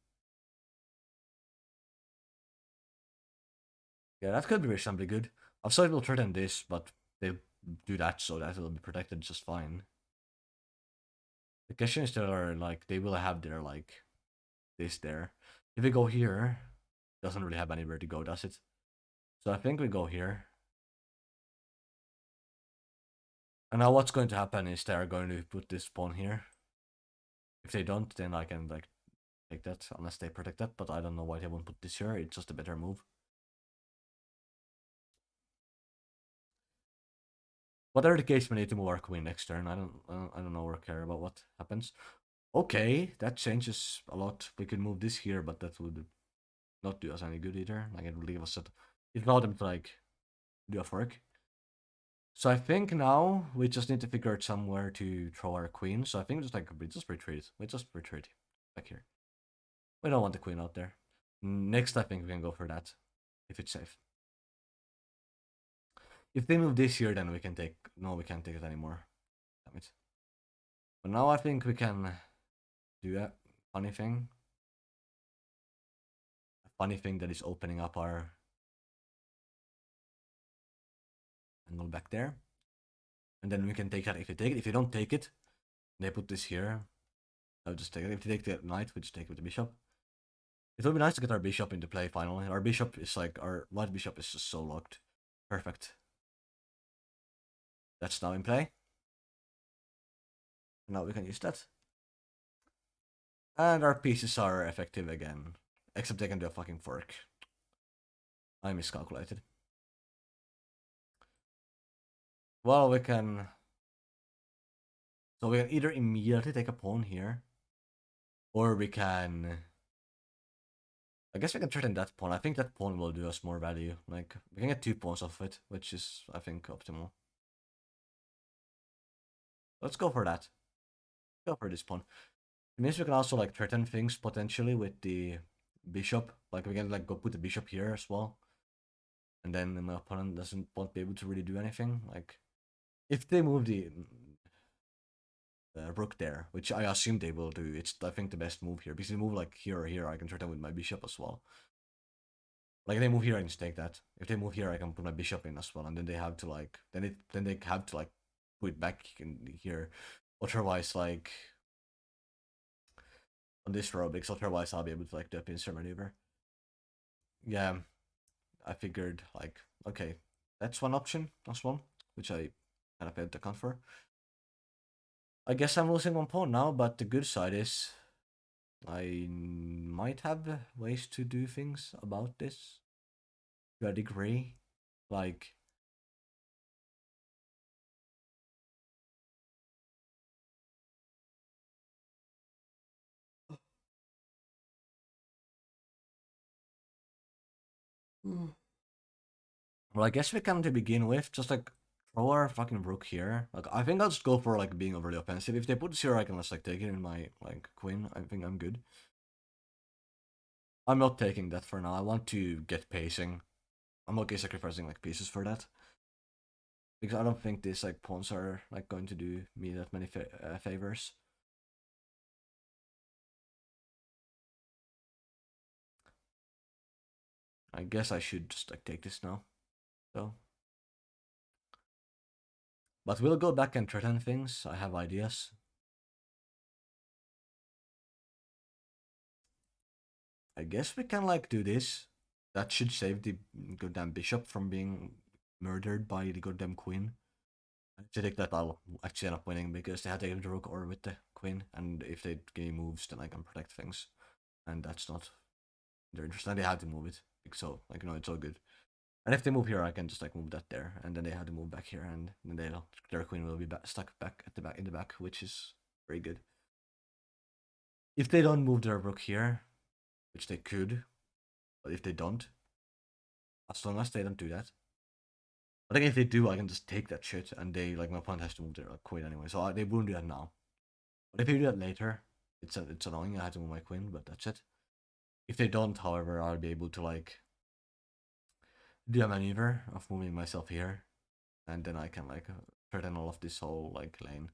Yeah, that could be reasonably good. I've saw it will threaten this, but they do that so that will be protected just fine. The question is that are like they will have their like this there. If we go here, doesn't really have anywhere to go, does it? So I think we go here. And now what's going to happen is they are going to put this pawn here. If they don't, then I can like take that unless they protect that, but I don't know why they won't put this here. It's just a better move. Whatever the case, we need to move our queen next turn. I don't know or care about what happens. Okay, that changes a lot. We could move this here, but that would not do us any good either. Like it would leave us at it allowed them to like do a fork. So I think now we just need to figure out somewhere to throw our queen. So I think just like we just retreat. We just retreat back here. We don't want the queen out there. Next, I think we can go for that if it's safe. If they move this here, then we can take. No, we can't take it anymore. Damn it. But now I think we can do a funny thing. A funny thing that is opening up our angle back there. And then we can take that if they take it. If they don't take it, they put this here. I'll just take it. If they take the knight, we just take it with the bishop. It would be nice to get our bishop into play finally. Our bishop is like, our white bishop is just so locked. Perfect. That's now in play. Now we can use that. And our pieces are effective again. Except they can do a fucking fork. I miscalculated. Well, we can... So we can either immediately take a pawn here. Or we can... I guess we can threaten that pawn. I think that pawn will do us more value. Like, we can get 2 pawns off it, which is, I think, optimal. Let's go for that. Go for this pawn. It means we can also, like, threaten things potentially with the bishop. Like, we can, like, go put the bishop here as well. And then my opponent won't be able to really do anything. Like, if they move the rook there, which I assume they will do, it's, I think, the best move here. Because if they move, like, here or here, I can threaten with my bishop as well. Like if they move here, I can just take that. If they move here, I can put my bishop in as well, and then they have to like then they have to like put it back in here. Otherwise, like on this row, because otherwise I'll be able to like do a pincer maneuver. Yeah, I figured like okay, that's one option. That's one which I kind of failed to account for. I guess I'm losing one pawn now, but the good side is I might have ways to do things about this to a degree. Like Hmm. Well, I guess we can to begin with just like throw our fucking rook here. Like I think I'll just go for like being overly offensive. If they put this here, I can just like take it in my like queen. I think I'm good. I'm not taking that for now. I want to get pacing. I'm okay sacrificing like pieces for that because I don't think these like pawns are like going to do me that many favors. I guess I should just like take this now. So, but we'll go back and threaten things. I have ideas. I guess we can like do this. That should save the goddamn bishop from being murdered by the goddamn queen. I think that I'll actually end up winning because they had to give the rook or with the queen, and if they give me moves, then I can protect things, and that's not their interest. And they had to move it, so like it's all good. And if they move here, I can just like move that there, and then they had to move back here, and then their queen will be stuck back at the back in the back, which is very good. If they don't move their rook here, which they could, but if they don't, as long as they don't do that, I think if they do, I can just take that shit, and they like my opponent has to move their queen anyway, so they wouldn't do that now. But if they do that later, it's annoying. I had to move my queen, but that's it. If they don't, however, I'll be able to like do a maneuver of moving myself here, and then I can like threaten all of this whole like lane.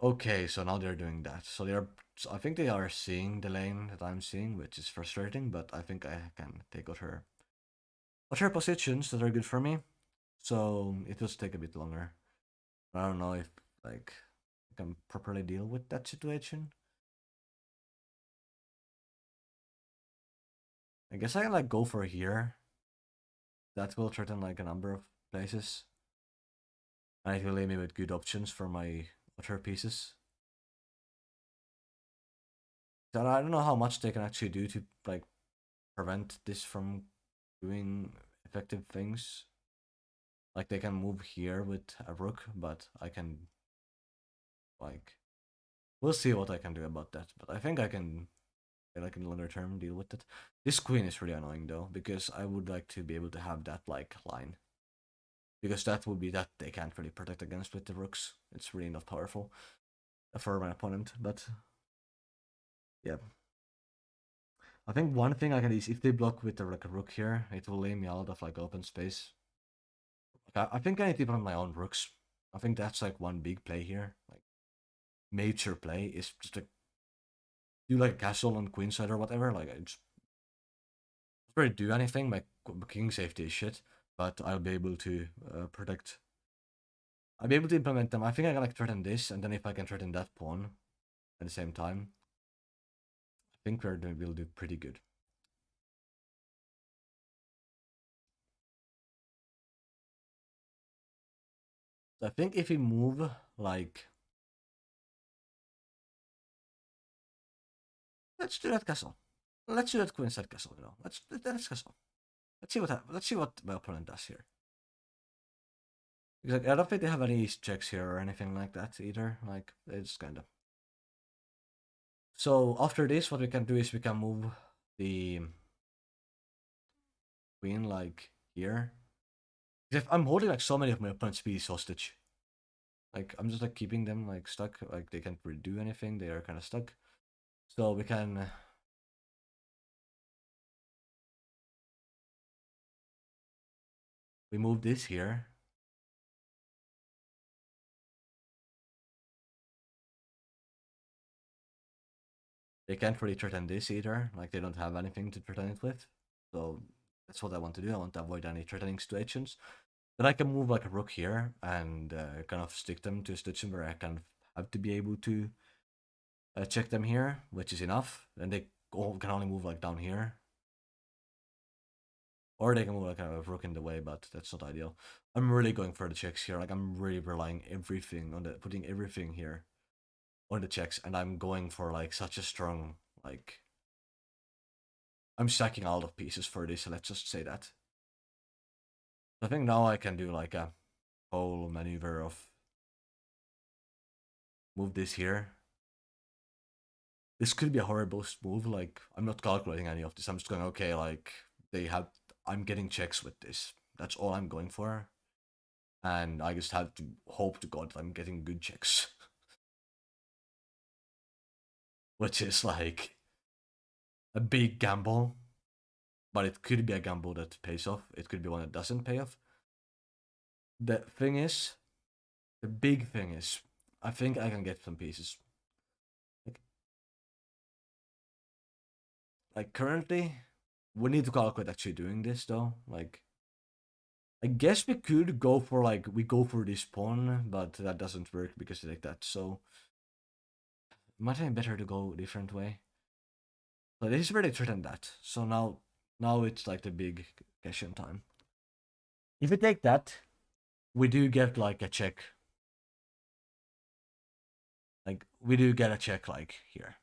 Okay, so now they're doing that. So they're, I think they are seeing the lane that I'm seeing, which is frustrating. But I think I can take other positions that are good for me. So it will take a bit longer. I don't know if like I can properly deal with that situation. I guess I can like go for here. That will threaten like a number of places. And it will leave me with good options for my other pieces. So I don't know how much they can actually do to like prevent this from doing effective things. Like they can move here with a rook, but I can like we'll see what I can do about that. But I think I can like in the longer term deal with it. This queen is really annoying though, because I would like to be able to have that like line. Because that would be that they can't really protect against with the rooks. It's really not powerful for my opponent. But yeah. I think one thing I can is if they block with the like a rook here, it will lay me out of like open space. I think I need to put my own rooks. I think that's like one big play here. Like major play is just like do like a castle on queenside or whatever. Like I just don't really do anything. My king safety is shit, but I'll be able to protect. I'll be able to implement them. I think I can like threaten this, and then if I can threaten that pawn at the same time, I think we'll do pretty good. So I think if we move like let's do that castle. Let's do that queenside castle. Let's castle. Let's see what my opponent does here. Because I don't think they have any checks here or anything like that either. Like it's kind of. So after this, what we can do is we can move the queen like here. If I'm holding like so many of my opponent's pieces hostage, like I'm just like keeping them like stuck. Like they can't really do anything. They are kind of stuck. So we can. We move this here. They can't really threaten this either. Like they don't have anything to threaten it with. So that's what I want to do. I want to avoid any threatening situations. Then I can move like a rook here and kind of stick them to a situation where I kind of have to be able to check them here, which is enough. Then they all can only move like down here. Or they can move like a rook in the way, but that's not ideal. I'm really going for the checks here. Like I'm really relying everything on putting everything here on the checks, and I'm going for like such a strong like I'm stacking a lot of pieces for this, so let's just say that. I think now I can do like a whole maneuver of move this here. This could be a horrible move, like I'm not calculating any of this. I'm just going, okay, like they have. I'm getting checks with this. That's all I'm going for, and I just have to hope to God I'm getting good checks, which is like a big gamble. But it could be a gamble that pays off. It could be one that doesn't pay off. The thing is, the big thing is, I think I can get some pieces. Like, like currently, we need to calculate actually doing this though. Like, I guess we could go for like we go for this pawn, but that doesn't work because like that. So it might have been better to go a different way. But this is where they threaten that. So now it's like the big question time. If we take that, we do get like a check. Like we do get a check like here.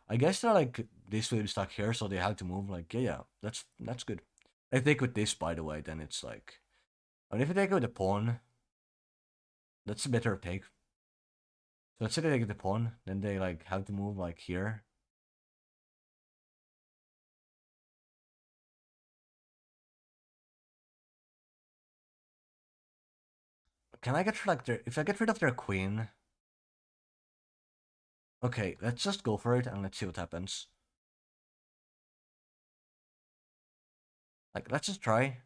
I guess they're like this will be stuck here, so they have to move. Like yeah, that's good. I think with this, by the way, then it's like, and if you take with the pawn, that's a better take. So let's say they take the pawn, then they like have to move like here. Can I get like their? If I get rid of their queen, okay, let's just go for it and let's see what happens. Like let's just try.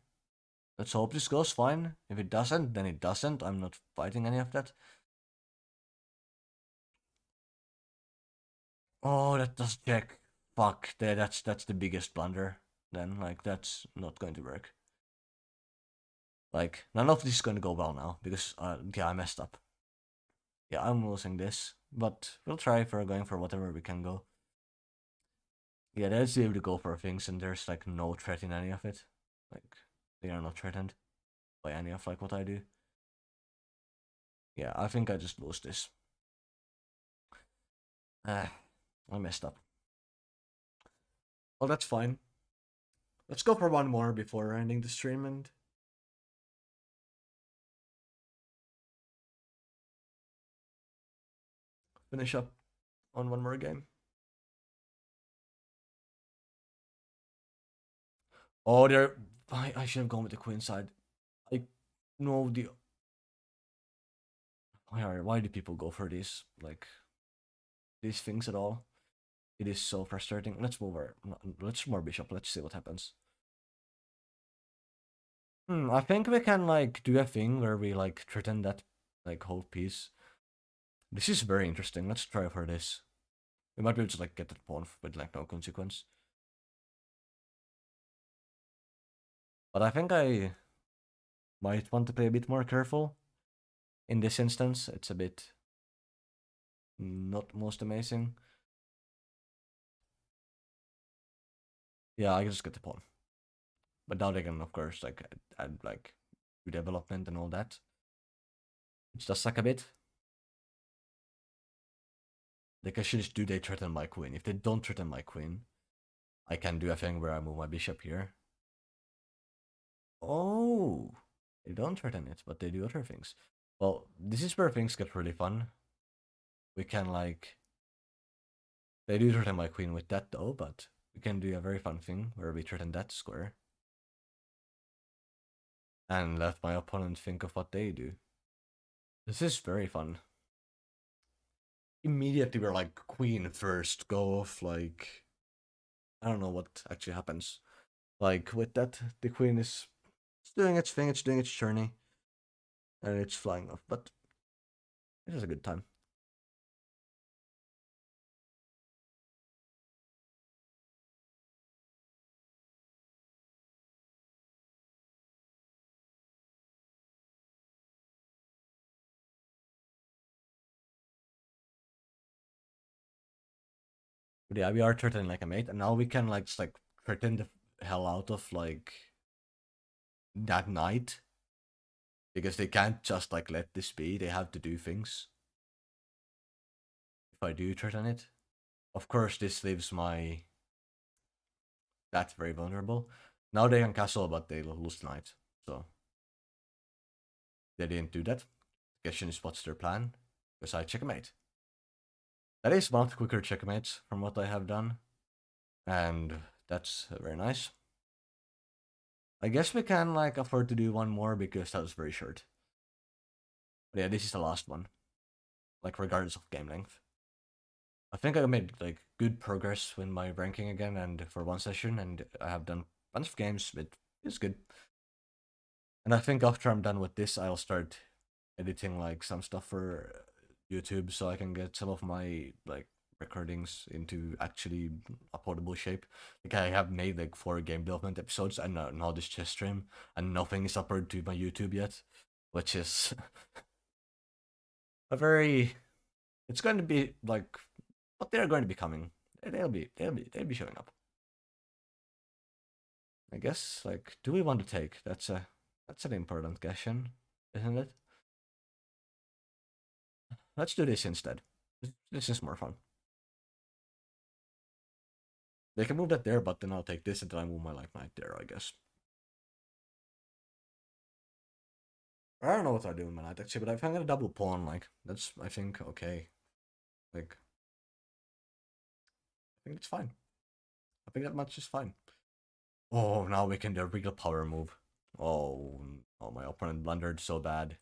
Let's hope this goes fine. If it doesn't, then it doesn't. I'm not fighting any of that. Oh, that does check. Fuck, that's the biggest blunder. Then like that's not going to work. Like none of this is going to go well now because yeah, I messed up. Yeah, I'm losing this, but we'll try for going for whatever we can go. Yeah, let's be able to go for things, and there's like no threat in any of it. Like they are not threatened by any of like what I do. Yeah, I think I just lose this. Ah, I messed up. Well, that's fine. Let's go for one more before ending the stream and finish up on one more game. Oh, there. I should have gone with the queen side. I know the. Why do people go for these things at all? It is so frustrating. Let's move our. Let's more bishop. Let's see what happens. I think we can like do a thing where we like threaten that like whole piece. This is very interesting. Let's try for this. We might be able to like get that pawn with like no consequence. But I think I might want to play a bit more careful. In this instance, it's a bit not most amazing. Yeah, I can just get the pawn. But now they can, of course, like add like development and all that. Which does suck a bit. Like I should just do they threaten my queen. If they don't threaten my queen, I can do a thing where I move my bishop here. Oh, they don't threaten it, but they do other things. Well, this is where things get really fun. We can like they do threaten my queen with that though, but we can do a very fun thing where we threaten that square and let my opponent think of what they do. This is very fun. Immediately we're like queen first, go off like I don't know what actually happens. Like with that, the queen is it's doing its thing, it's doing its journey, and it's flying off. But it is a good time. But yeah, we are threatening like a mate, and now we can like just like threaten the hell out of like that knight because they can't just like let this be. They have to do things. If I do threaten it, of course this leaves my that very vulnerable. Now they can castle, but they lose the knight. So they didn't do that. The question is, what's their plan? Because I checkmate. That is one of the quicker checkmates from what I have done, and That's very nice. I guess we can like afford to do one more because that was very short. But yeah, this is the last one. Like regardless of game length. I think I made like good progress with my ranking again and for one session, and I have done a bunch of games. It's good. And I think after I'm done with this, I'll start editing like some stuff for YouTube so I can get some of my like recordings into actually uploadable shape. Like I have made like 4 game development episodes and now this chess stream, and nothing is uploaded to my YouTube yet, which is a very. It's going to be like, but they're going to be coming. They'll be showing up. I guess like, do we want to take? That's an important question, isn't it? Let's do this instead. This is more fun. They can move that there, but then I'll take this until I move my like knight there, I guess. I don't know what I do with my knight actually, but if I'm gonna double pawn, like that's I think okay. Like I think it's fine. I think that much is fine. Oh, now we can do a real power move. Oh, oh, my opponent blundered so bad.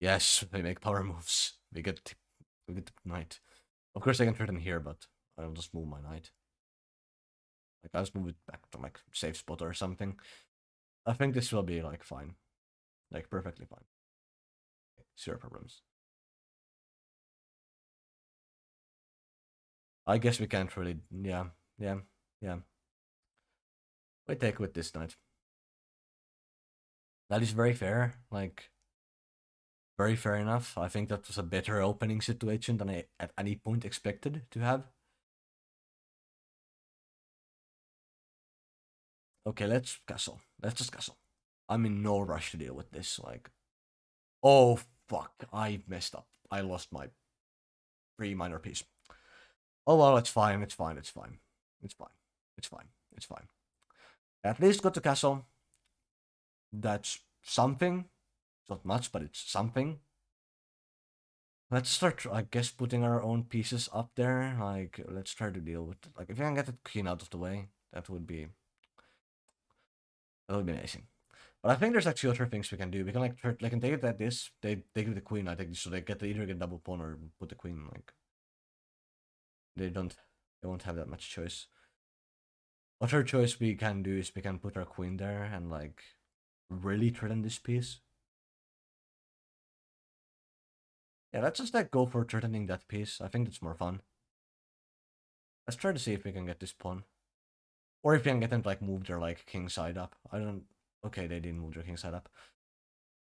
Yes, they make power moves. We get the knight. Of course, I can threaten here, but I'll just move my knight. Like I'll just move it back to like safe spot or something. I think this will be like fine, like perfectly fine. Zero problems. I guess we can't really. Yeah, yeah, yeah. We take with this knight. That is very fair. Like very fair enough. I think that was a better opening situation than I at any point expected to have. Okay, let's castle. Let's just castle. I'm in no rush to deal with this. Like, oh fuck, I messed up. I lost my free minor piece. Oh well, it's fine. It's fine. It's fine. It's fine. It's fine. It's fine. At least got to castle. That's something. It's not much, but it's something. Let's start, I guess, putting our own pieces up there. Like, let's try to deal with. Like, if we can get the queen out of the way, that would be amazing. But I think there's actually other things we can do. We can like they can take it like this. They give the queen. I think so. They get to either get double pawn or put the queen. Like they don't. They won't have that much choice. Other choice we can do is we can put our queen there and like really threaten this piece. Yeah, let's just like go for threatening that piece. I think that's more fun. Let's try to see if we can get this pawn. Or if we can get them to like move their like king side up. I don't. Okay, they didn't move their king side up.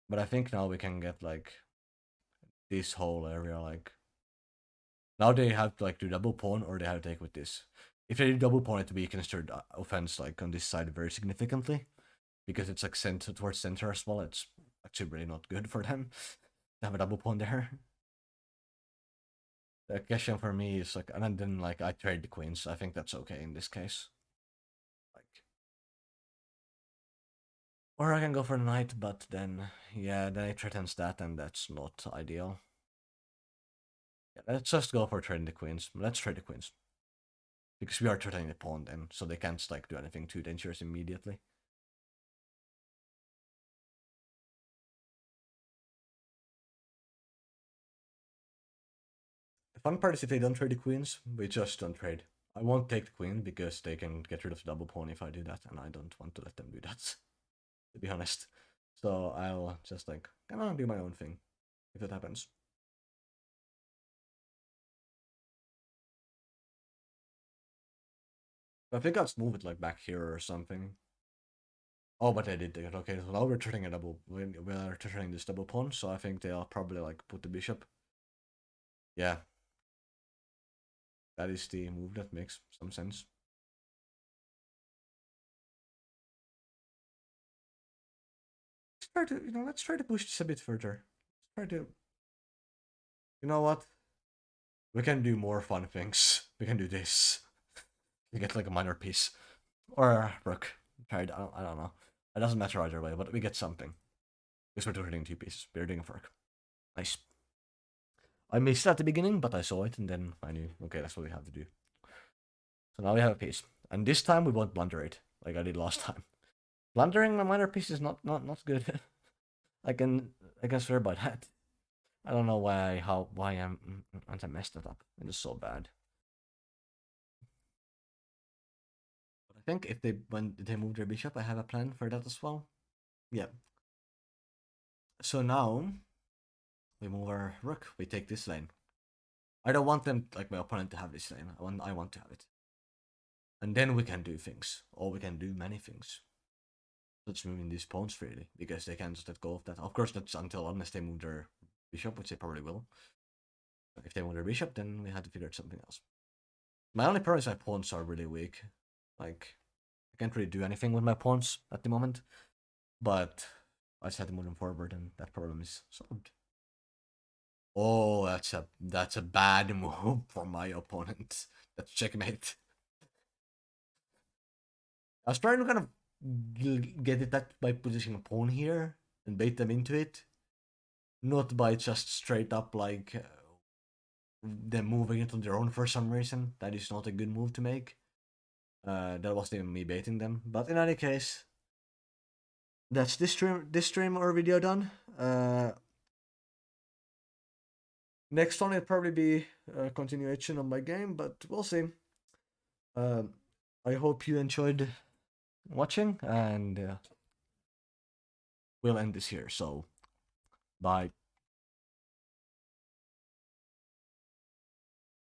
But I think now we can get like this whole area like. Now they have to like do double pawn or they have to take with this. If they do double pawn, it weakens their offense like on this side very significantly because it's like sent towards center as well. It's actually really not good for them to have a double pawn there. The question for me is like, and then like I trade the queens. I think that's okay in this case. Like, or I can go for the knight, but then yeah, then it threatens that, and that's not ideal. Yeah, let's just go for trading the queens. Let's trade the queens because we are threatening the pawn then, so they can't like do anything too dangerous immediately. The fun part is if they don't trade the queens, we just don't trade. I won't take the queen because they can get rid of the double pawn if I do that, and I don't want to let them do that, to be honest. So I'll just like kind of do my own thing if it happens. I think I'll move it like back here or something. Oh, but they did it. Okay, so now we're turning a double. We're turning this double pawn, so I think they'll probably like put the bishop. Yeah, that is the move that makes some sense. Let's try to push this a bit further. Let's try to, you know what? We can do more fun things. We can do this. We get like a minor piece or a rook. Tried. I don't know. It doesn't matter either way, but we get something because we're turning 2 pieces. We're doing a fork. Nice. I missed it at the beginning, but I saw it and then I knew. Okay, that's what we have to do. So now we have a piece. And this time we won't blunder it like I did last time. Blundering my minor piece is not good. I can I can swear by that. I don't know why I messed that up. It is so bad. But I think if when they move their bishop, I have a plan for that as well. Yeah. So now we move our rook. We take this lane. I don't want them like my opponent to have this lane. I want to have it. And then we can do things. Or we can do many things. Such moving these pawns freely. Because they can't just let go of that. Of course that's unless they move their bishop, which they probably will. If they move their bishop, then we have to figure out something else. My only problem is my pawns are really weak. Like I can't really do anything with my pawns at the moment. But I just had to move them forward and that problem is solved. Oh, that's a bad move for my opponent. That's checkmate. I was trying to kind of get it that by positioning a pawn here and bait them into it, not by just straight up like them moving it on their own for some reason. That is not a good move to make. That wasn't even me baiting them. But in any case, that's this stream or video done. Next one will probably be a continuation of my game, but we'll see. I hope you enjoyed watching, and we'll end this here. So, bye.